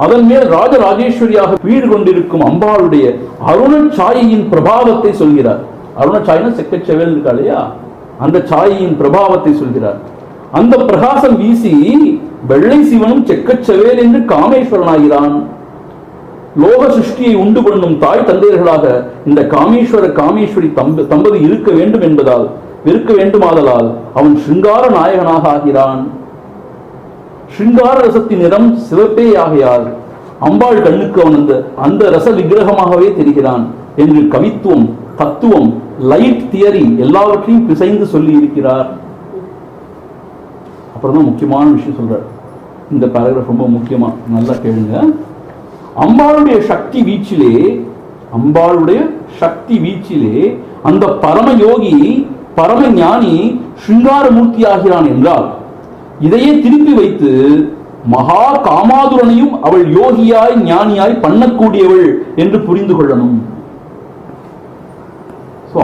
அதன் மேல் ராஜராஜேஸ்வரியாக வீடு கொண்டிருக்கும் அம்பாளுடைய அருண சாயையின் பிரபாவத்தை சொல்கிறார். அருண சாயினா செக்கச்செவேல் இருக்கா இல்லையா, அந்த சாயையின் பிரபாவத்தை சொல்கிறார். அந்த பிரகாசம் வீசி வெள்ளை சிவனும் செக்கச்செவேல் என்று காமேஸ்வரனாகிறான். லோக சிருஷ்டியை உண்டு பண்ணும் தாய் தந்தையர்களாக இந்த காமேஸ்வர காமேஸ்வரி தம்பதி இருக்க வேண்டும் என்பதால், இருக்க வேண்டுமாதலால் அவன் சிங்கார நாயகனாக ஆகிறான். சிங்கார ரசத்தின் நிறம் சிவப்பே ஆகையால் அம்பாள் கண்ணுக்கு அவன் அந்த ரச விக்கிரகமாகவே தெரிகிறான் என்று கவித்துவம், தத்துவம், லைட் தியரி எல்லாவற்றையும் பிசைந்து சொல்லி இருக்கிறார். அப்புறம் தான் முக்கியமான விஷயம் சொல்றார். இந்த பேராகிராஃப் ரொம்ப முக்கியமா, நல்லா கேளுங்க. அம்பாளுடைய சக்தி வீச்சிலே அந்த பரமயோகி பரம ஞானி சிங்காரமூர்த்தி ஆகிறான் என்றால், இதையே திருப்பி வைத்து மகா காமாதுரனையும் அவள் யோகியாய் ஞானியாய் பண்ணக்கூடியவள் என்று புரிந்து கொள்ளணும்.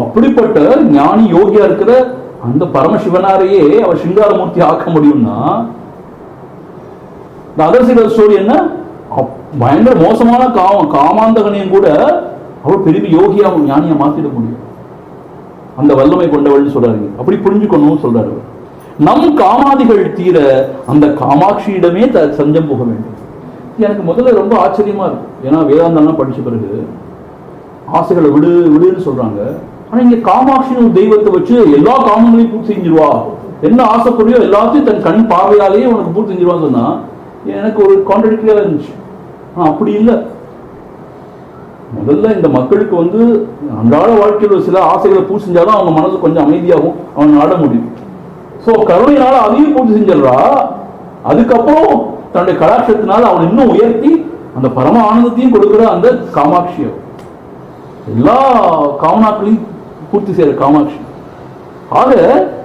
அப்படிப்பட்ட ஞானி யோகியா இருக்கிற அந்த பரமசிவனாரையே அவள் சிங்காரமூர்த்தி ஆக்க முடியும்னா, இந்த அதர்சிகர் ஸ்டோரி என்ன, பயங்கர மோசமான காமாந்தகனையும் கூட அவள் பெரிய யோகியா ஞானியா மாத்திட முடியும். அந்த வல்லமை கொண்டவள்னு சொல்றாரு. அப்படி புரிஞ்சுக்கணும்னு சொல்றாரு. நம் காமாதிகள் தீர அந்த காமாட்சியிடமே சஞ்சம் போக வேண்டும். எனக்கு முதல்ல ரொம்ப ஆச்சரியமா இருக்கும். ஏன்னா வேதாந்தம்லாம் படிச்ச பிறகு ஆசைகளை விடு விடுன்னு சொல்றாங்க. ஆனா இங்க காமாட்சின்னு ஒரு தெய்வத்தை வச்சு எல்லா காமங்களையும் பூர்த்தி செஞ்சிருவா, என்ன ஆசைப்படுறியோ எல்லாத்தையும் தன் கண் பார்வையாலேயே உனக்கு பூர்த்தி செஞ்சிருவான்னு சொன்னா எனக்கு ஒரு கான்ட்ரடிக்டரியா இருந்துச்சு. அப்படி இல்லை. முதல்ல இந்த மக்களுக்கு அன்றாட வாழ்க்கையில் ஒரு சில ஆசைகளை பூர்த்தி செஞ்சாலும் அவங்க மனசு கொஞ்சம் அமைதியாகும், அவன் ஆட முடியும். ஸோ கருணையினால அதையும் பூர்த்தி செஞ்சிடறா. அதுக்கப்புறம் தன்னுடைய கலாட்சத்தினால அவன் இன்னும் உயர்த்தி அந்த பரம ஆனந்தத்தையும் கொடுக்கிற அந்த காமாட்சியை எல்லா காமனாக்களையும் பூர்த்தி செய்யற காமாட்சி. ஆக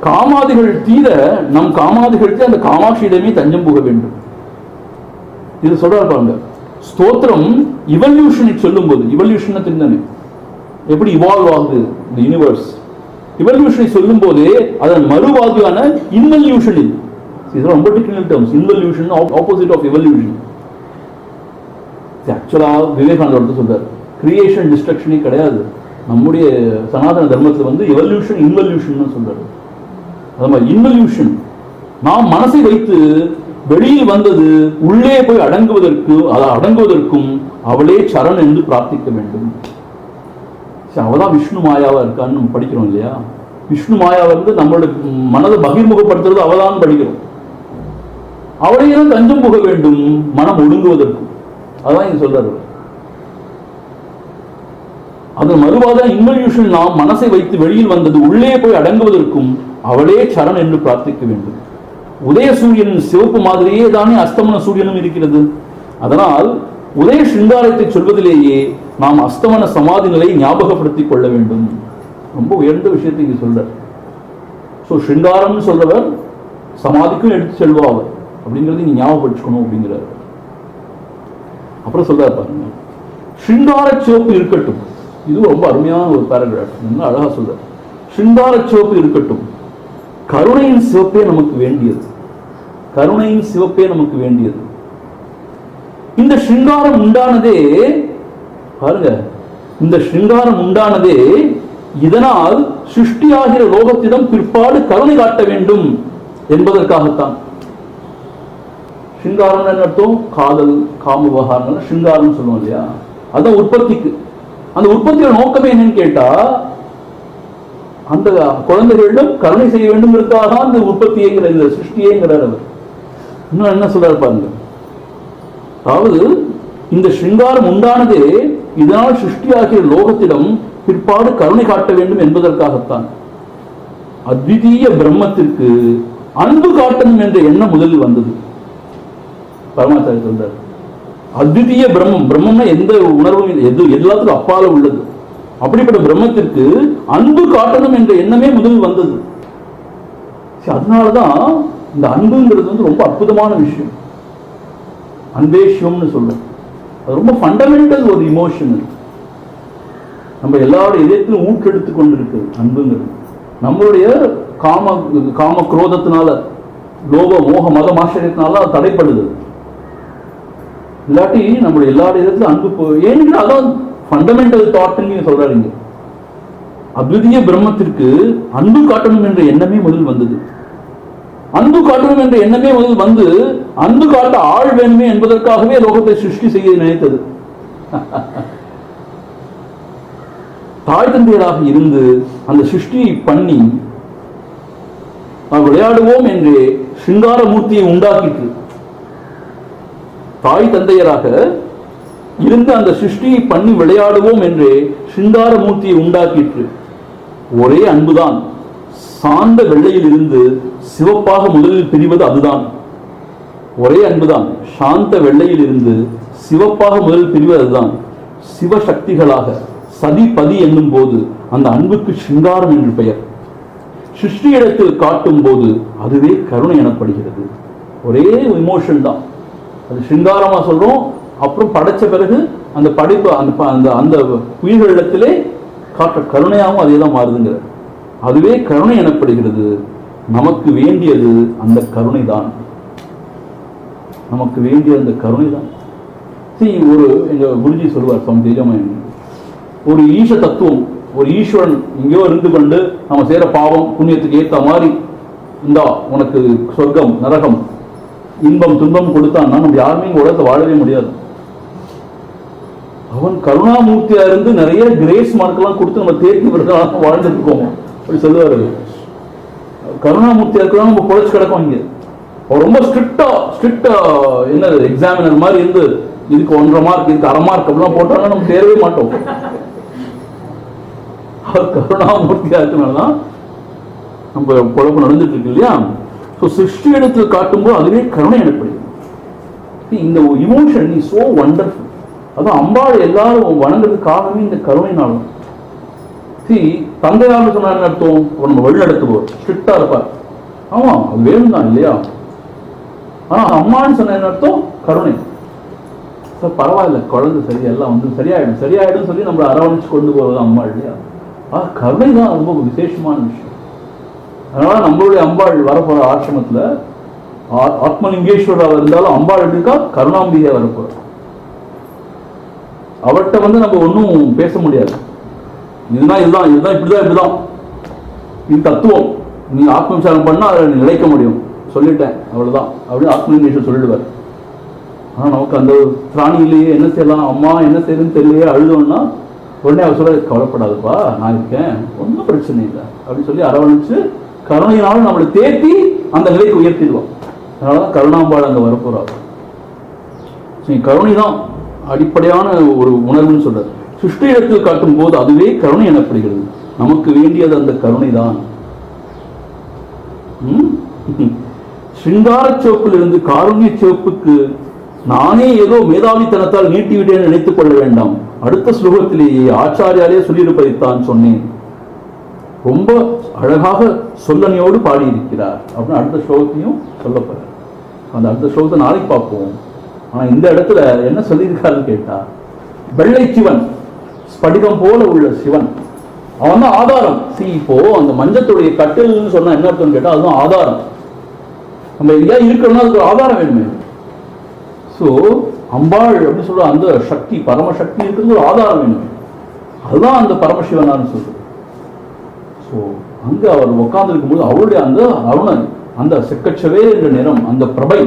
காமாதிகள் தீர நம் காமாதிகளுக்கு அந்த காமாட்சியிடமே தஞ்சம் போக வேண்டும். இது சொல்றாங்க. ஸ்தோத்திரம் இவல்யூஷனை சொல்லும் போது, இவல்யூஷன் தெரிந்தானே எப்படி இவால்வ் ஆகுது இந்த யூனிவர்ஸ், இவல்யூஷனை சொல்லும் போதே அதன் மறுவாதியான இன்வல்யூஷன். இது ரொம்ப technical terms. Involution opposite of evolution. ஆக்சுவலா விவேகானந்தர் சொல்றாரு, கிரியேஷன் டிஸ்ட்ரக்ஷனே கிடையாது. நம்முடைய சனாதன தர்மத்தில் எவல்யூஷன் இன்வல்யூஷன் சொல்றாரு. அது மாதிரி இன்வல்யூஷன் நாம் மனசை வைத்து வெளியில் வந்தது உள்ளே போய் அடங்குவதற்கும் அவளே சரண் என்று பிரார்த்திக்க வேண்டும். அவதான் விஷ்ணு மாயாவா இருக்கான்னு நம்ம படிக்கிறோம் இல்லையா? விஷ்ணு மாயாவை நம்மளோட மனதை பகிர்முகப்படுத்துறது அவதான் படிக்கிறோம். அவளையே தான் தஞ்சம் புக வேண்டும் மனம் ஒடுங்குவதற்கும். அதான் இங்க சொல்றாரு. அது மறுவாத இன்வல்யூஷன் நாம் மனசை வைத்து வெளியில் வந்தது உள்ளே போய் அடங்குவதற்கும் அவளே சரண் என்று பிரார்த்திக்க வேண்டும். உதய சூரியனின் சிவப்பு மாதிரியே தானே அஸ்தமன சூரியனும் இருக்கிறது. அதனால் உதய சிங்காரத்தை சொல்வதிலேயே நாம் அஸ்தமன சமாதி நிலையை ஞாபகப்படுத்திக் கொள்ள வேண்டும். ரொம்ப உயர்ந்த விஷயத்தை இங்க சொல்ற. ஸோ சிங்காரம்னு சொல்றவர் சமாதிக்கும் எடுத்து செல்வாவர் அப்படிங்கிறது நீங்க ஞாபகப்படுத்திக்கணும் அப்படிங்கிறார். அப்புறம் சொல்றாரு பாருங்க, சிங்கார சிவப்பு இருக்கட்டும். இது ரொம்ப அருமையான ஒரு பேராகிராஃப். என்ன அழகா சொல்ற. சிங்கார சிவப்பு இருக்கட்டும், கருணையின் சிவப்பே நமக்கு வேண்டியது. கருணையின் சிவப்பே நமக்கு வேண்டியது. இந்த சிங்காரம் உண்டானதே பாருங்க, இந்த சிங்காரம் உண்டானதே இதனால் சிருஷ்டியாகிற லோகத்திடம் பிற்பாடு கருணை காட்ட வேண்டும் என்பதற்காகத்தான். சிங்காரம் அர்த்தம் காதல், காம விவகாரங்கள் சிங்காரம் சொல்லுவோம் இல்லையா? அதான் உற்பத்திக்கு. அந்த உற்பத்தியோட நோக்கமே என்னன்னு கேட்டா, அந்த குழந்தைகளிடம் கருணை செய்ய வேண்டும்ங்கிறதுக்காக அந்த உற்பத்தியேங்கிற இந்த சிருஷ்டியேங்கிறார் அவர். இன்னும் என்ன சொல்றாரு பாருங்க, அதாவது இந்த சிங்காரம் உண்டானதே இதனால் சிருஷ்டியாகிய லோகத்திடம் பிற்பாடு கருணை காட்ட வேண்டும் என்பதற்காகத்தான். அத்விதீய பிரம்மத்திற்கு அன்பு காட்டணும் என்ற எண்ணம் முதலில் வந்தது. பரமாச்சாரிய சொல்றார், அத்விதீய பிரம்மம், பிரம்மம்னா எந்த உணர்வும் எது எல்லாத்துக்கும் அப்பால உள்ளது. அப்படிப்பட்ட பிரம்மத்திற்கு அன்பு காட்டணும் என்ற எண்ணமே முதலில் வந்தது. அதனாலதான் இந்த அன்புங்கிறது ரொம்ப அற்புதமான விஷயம். அன்பே சிவம்னு சொல்றேன். அது ரொம்ப ஃபண்டமெண்டல் ஒரு இமோஷன். நம்ம எல்லாரோட இதயத்திலும் ஊற்றெடுத்து கொண்டிருக்கு அன்புங்கிறது. நம்மளுடைய காம குரோதத்தினால, லோக மோக மத ஆச்சரியத்தினால தடைப்படுது. இல்லாட்டி நம்மளுடைய எல்லாருடைய இடத்துல அன்பு ஏன்னு அதான் ஃபண்டமெண்டல் தாட்னு நீங்க சொல்றாருங்க. அத்விதீய பிரம்மத்திற்கு அன்பு காட்டணும் என்ற எண்ணமே முதல் வந்தது. அன்பு காட்டணும் என்ற எண்ணமே முதல் வந்து அன்பு காட்ட ஆள் வேணுமே என்பதற்காகவே லோகத்தை சிருஷ்டி செய்ய நினைத்தது. தாய் தந்தையராக இருந்து அந்த சிருஷ்டியை பண்ணி விளையாடுவோம் என்று சிங்காரமூர்த்தியை உண்டாக்கிட்டு, தாய் தந்தையராக இருந்து அந்த சிருஷ்டியை பண்ணி விளையாடுவோம் என்று சிங்காரமூர்த்தியை உண்டாக்கிற்று. ஒரே அன்புதான். சார்ந்த வெள்ளையில் இருந்து சிவப்பாக முதலில் பிரிவது அதுதான். ஒரே அன்புதான். சாந்த வெள்ளையில் இருந்து சிவப்பாக முதலில் பிரிவது அதுதான். சிவசக்திகளாக சதிபதி என்னும் போது அந்த அன்புக்கு சிங்காரம் என்று பெயர். சிருஷ்டி இடத்தில் காட்டும் போது அதுவே கருணை எனப்படுகிறது. ஒரே இமோஷன் தான். அது சிங்காரமா சொல்றோம். அப்புறம் படைச்ச பிறகு அந்த படைப்பு அந்த அந்த உயிர்களிடத்திலே காட்ட கருணையாகவும் அதே தான் மாறுதுங்கிற. அதுவே கருணை எனப்படுகிறது. நமக்கு வேண்டியது அந்த கருணை தான். நமக்கு வேண்டிய அந்த கருணை தான். ஒரு எங்க குருஜி சொல்லுவார், சுவாமி தேஜாமயன், ஒரு ஈச தத்துவம் ஒரு ஈஸ்வரன் எங்கேயோ இருந்து கொண்டு நம்ம செய்யற பாவம் புண்ணியத்துக்கு ஏற்ற மாதிரி இந்தா உனக்கு சொர்க்கம் நரகம் இன்பம் துன்பம் கொடுத்தான்னா நம்ம யாருமே இங்க உலகத்தை வாழவே முடியாது. அவன் கருணாமூர்த்தியா இருந்து நிறைய கிரேஸ் மார்க்கெல்லாம் கொடுத்து நம்ம தேர்ச்சி பெற்றாலும் வாழ்ந்துட்டு இருக்கோம் அப்படி சொல்லுவாரு. கருணாமூர்த்தியா இருக்கிறதா நம்ம பொழைச்சு கிடக்கும். இங்க அவர் ரொம்ப ஸ்ட்ரிக்டா என்னது எக்ஸாமினர் மாதிரி இருந்து இதுக்கு 1.5 மார்க் இதுக்கு 1/2 மார்க் அப்படிலாம் போட்டோம்னா நம்ம தேரவே மாட்டோம். அவர் கருணாமூர்த்தியா இருக்கிறனாலதான் நம்ம குழப்பம் நடந்துட்டு இருக்கு இல்லையா? சிருஷ்டி இடத்தில் காட்டும்போது அதுவே கருணை எனப்படுகிறது. இந்த இமோஷன் இஸ் சோ வண்டர்ஃபுல். அதான் அம்பாள் எல்லாரும் வணங்குறதுக்கு காரணமே இந்த கருணைனாலும். தந்தையார் சொன்ன அர்த்தம் நம்ம வழிநடத்துவோம் ஸ்ட்ரிக்டா இருப்பார். ஆமா அது வேணும் தான் இல்லையா? ஆனா அம்மான்னு சொன்ன அர்த்தம் கருணை. சார் பரவாயில்ல குழந்தை சரி எல்லாம் வந்து சரியாயிடும் சொல்லி நம்மளை அரவணைச்சு கொண்டு போவது அம்பாள் இல்லையா? கருணை தான் ரொம்ப விசேஷமான விஷயம். அதனால நம்மளுடைய அம்பாள் வரப்போற ஆசிரமத்துல ஆத்மலிங்கேஸ்வரர் இருந்தாலும் அம்பாள் எப்படி இருக்கா? கருணாம்பிகையா வரப்போற. அவர்கிட்ட வந்து நம்ம ஒன்றும் பேச முடியாது. இதுதான் இப்படிதான் இது தத்துவம். நீ ஆத்ம விசாரம் பண்ணா அதை நிலைக்க முடியும் சொல்லிட்டேன் அவ்வளவுதான் அப்படின்னு ஆத்மலிங்கேஸ்வரர் சொல்லிடுவார். ஆனா நமக்கு அந்த பிராணி இல்லையே, என்ன செய்யலாம், அம்மா என்ன செய்யுதுன்னு தெரியலையே, அழுதோம்னா உடனே அவர் சொல்ல கவலைப்படாதுப்பா நான் இருக்கேன் ஒன்றும் பிரச்சனை இல்லை அப்படின்னு சொல்லி அரவணைச்சு கருணையினாலும் நம்மளை தேத்தி அந்த நிலைக்கு உயர்த்திடுவோம். அதனாலதான் கருணாம்பாள் அங்க வரப்போறாரு. கருணை தான் அடிப்படையான ஒரு உணர்வுன்னு சொல்றாரு. சிருஷ்டி இடத்தில் காட்டும் போது அதுவே கருணை எனப்படுகிறது. நமக்கு வேண்டியது அந்த கருணை தான். சிங்கார சிவப்பில் இருந்து காருண்ய சிவப்புக்கு நானே ஏதோ மேதாவித்தனத்தால் நீட்டிவிட்டேன் நினைத்துக் கொள்ள வேண்டாம். அடுத்த ஸ்லோகத்திலேயே ஆச்சாரியாலே சொல்லியிருப்பதைத்தான் சொன்னேன். ரொம்ப அழகாக சொல்லனையோடு பாடியிருக்கிறார் அப்படின்னு அடுத்த ஸ்லோகத்தையும் சொல்லப்படுற. அந்த அடுத்த ஸ்லோகத்தை நாளைக்கு பார்ப்போம். ஆனா இந்த இடத்துல என்ன சொல்லியிருக்காருன்னு கேட்டா, வெள்ளை சிவன் ஸ்படிகம் போல உள்ள சிவன் அவன் தான் ஆதாரம். இப்போ அந்த மஞ்சத்துடைய கட்டில்னு சொன்னா என்ன அர்த்தம்னு கேட்டா அதுதான் ஆதாரம். நம்ம எங்கேயா இருக்கணும்னா அதுக்கு ஆதாரம் வேணுமே. ஸோ அம்பாள் அப்படின்னு சொல்ற அந்த சக்தி பரமசக்தி இருக்கிறது ஒரு ஆதாரம் வேணும். அதுதான் அந்த பரமசிவனான்னு சொல்றது. ஸோ அங்க அவர் உட்கார்ந்து இருக்கும்போது அவருடைய அந்த அருணன் அந்த செக்கச்சவே என்ற நிறம் அந்த பிரபை,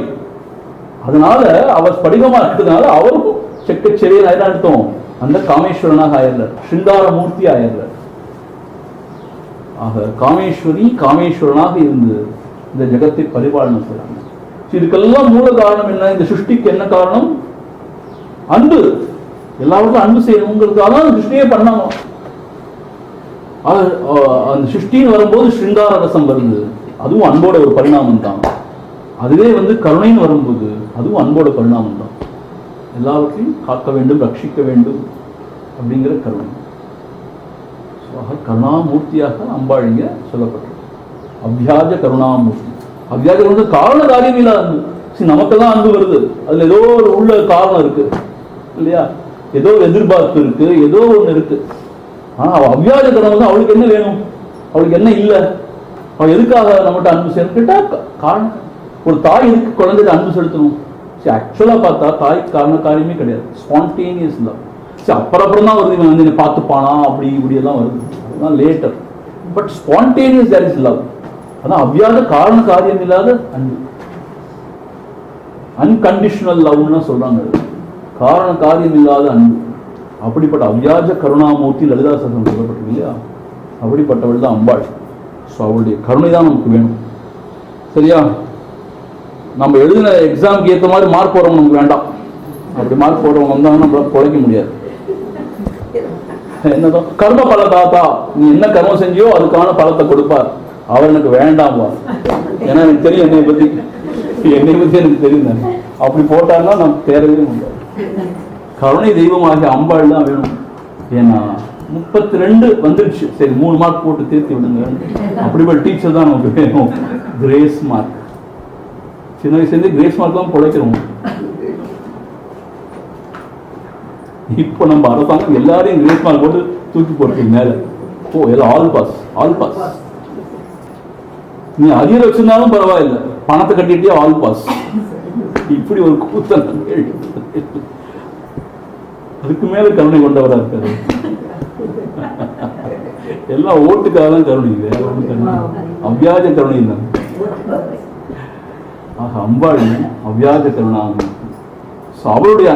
அதனால அவர் ஸ்படிகமா இருக்கிறதுனால அவரும் செக்கச்சவே அர்த்தம் அந்த காமேஸ்வரனாக ஆயிரல, சிங்கார மூர்த்தி ஆயிரல. ஆக காமேஸ்வரனாக இருந்து இந்த ஜெகத்தை பரிபாலனை செய்றாங்க. இதுக்கெல்லாம் மூல காரணம் என்ன? இந்த சிருஷ்டிக்கு என்ன காரணம்? அன்பு. எல்லாருக்கும் அன்பு செய்யணுங்கிறதுக்காக தான் சிருஷ்டியே பண்ணாங்க. அந்த சிருஷ்டின்னு வரும்போது சிங்கார ரசம் வருது, அதுவும் அன்போட ஒரு பரிணாமம் தான். அதுவே வந்து கருணைன்னு வரும்போது அதுவும் அன்போட பரிணாமம் தான். எல்லாவற்றையும் காக்க வேண்டும், ரட்சிக்க வேண்டும் அப்படிங்கிற கருணை. கருணாமூர்த்தியாக அம்பாள் இங்க சொல்லப்பட்டது. அவ்வியாஜ கருணாமூர்த்தி. அவ்வியாஜ வந்து காரண காரியம் இல்லாத அன்பு. நமக்கெல்லாம் அன்பு வருது, அதுல ஏதோ ஒரு உள்ள காரணம் இருக்கு இல்லையா? ஏதோ ஒரு எதிர்பார்ப்பு இருக்கு, ஏதோ ஒண்ணு இருக்கு. ஆனா அவ அவ்வியாஜ கருணை வந்து அவளுக்கு என்ன வேணும், அவளுக்கு என்ன இல்லை, அவள் எதுக்காக நம்மகிட்ட அன்பு செய்யணும் கேட்டா காரணம். ஒரு தாய் எதுக்கு குழந்தைக்கு அன்பு செலுத்தணும்? ஆக்சுவலா பார்த்தா தாய்க்கு காரண காரியமே கிடையாது, ஸ்பான்டேனியஸ் லவ். அப்புறம் தான் வருது, இவன் வந்து பார்த்துப்பானா அப்படி இப்படி எல்லாம் வருது, அதுதான் later. But spontaneous there is love. அதான் அவ்வியாஜ காரண காரியம் இல்லாத அன்பு, அன்கண்டிஷனல் லவ்னு சொல்றாங்க. காரண காரியம் இல்லாத அன்பு. அப்படிப்பட்ட அவ்வியாஜ கருணாமூர்த்தி லலிதா சகஸ்ரநாமம் சொல்லப்பட்டிருக்கு இல்லையா? அப்படிப்பட்டவள் தான் அம்பாள். ஸோ அவளுடைய கருணை தான் நமக்கு வேணும். சரியா? நம்ம எழுதின எக்ஸாமுக்கு ஏற்ற மாதிரி மார்க் போடுறவங்க நமக்கு வேண்டாம். அப்படி மார்க் போடுறவங்க வந்தாங்கன்னா நம்மளால குறைக்க முடியாது. என்னதான் கர்ம பல தாத்தா, நீ என்ன கர்மம் செஞ்சியோ அதுக்கான பலத்தை கொடுப்பார். அவர் எனக்கு வேண்டாம்பா, ஏன்னா எனக்கு தெரியும் என்னை பத்தி எனக்கு தெரியும். அப்படி போட்டாங்கன்னா நம்ம தேரவே முடியாது. கருணை தெய்வமாகிய அம்பாள் தான் வேணும். ஏன்னா 32 வந்துடுச்சு, சரி 3 மார்க் போட்டு தேர்த்தி விடுங்க. அப்படிப்பட்ட டீச்சர் தான் நமக்கு வேணும். Grace mark. சின்ன வயசுலேருந்து கிரேஸ் மார்க் தான் பிழைக்கிறோம். இப்போ நம்ம அரசாங்கம் எல்லாரையும் கிரேஸ் மார்க் போட்டு தூக்கி போட்டு மேல எல்லாம் ஆல் பாஸ். நீ அரியர் வச்சிருந்தாலும் பரவாயில்லை, பணத்தை கட்டிட்டே ஆல் பாஸ். இப்படி ஒரு கூத்தல் அதுக்கு மேல கருணை கொண்டவரா இருக்காரு. எல்லாம் ஓட்டுக்காக தான் கருணை, வேற ஒன்றும் கருணை அவ்வியாஜ கருணை இல்லை. ஆக அம்பாள் அவ்வியாஜ கருணாமூர்த்தி. ஸோ அவளுடைய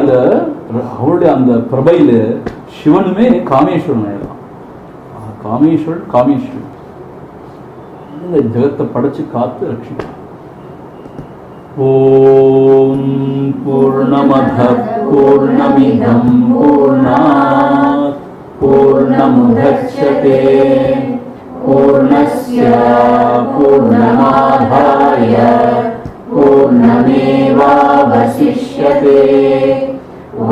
அந்த பிரபையில சிவனுமே காமேஸ்வரன் ஆயிடலாம். காமேஸ்வரன் இந்த ஜெகத்தை படைச்சு காத்து ரட்சிக்கலாம். ஓம் பூர்ணமத பூர்ணமிதம் பூர்ணாத் பூர்ணமுதச்யதே பூர்ணஸ்ய பூர்ணமாதாய பூர்ணமேவாவசிஷ்யதே.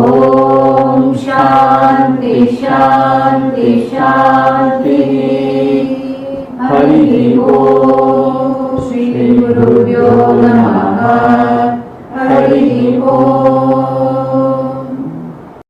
ஓம் சாந்தி சாந்தி சாந்தி. ஹரி ஓம். ஸ்ரீ குருப்யோ நமः. ஹரி ஓம்.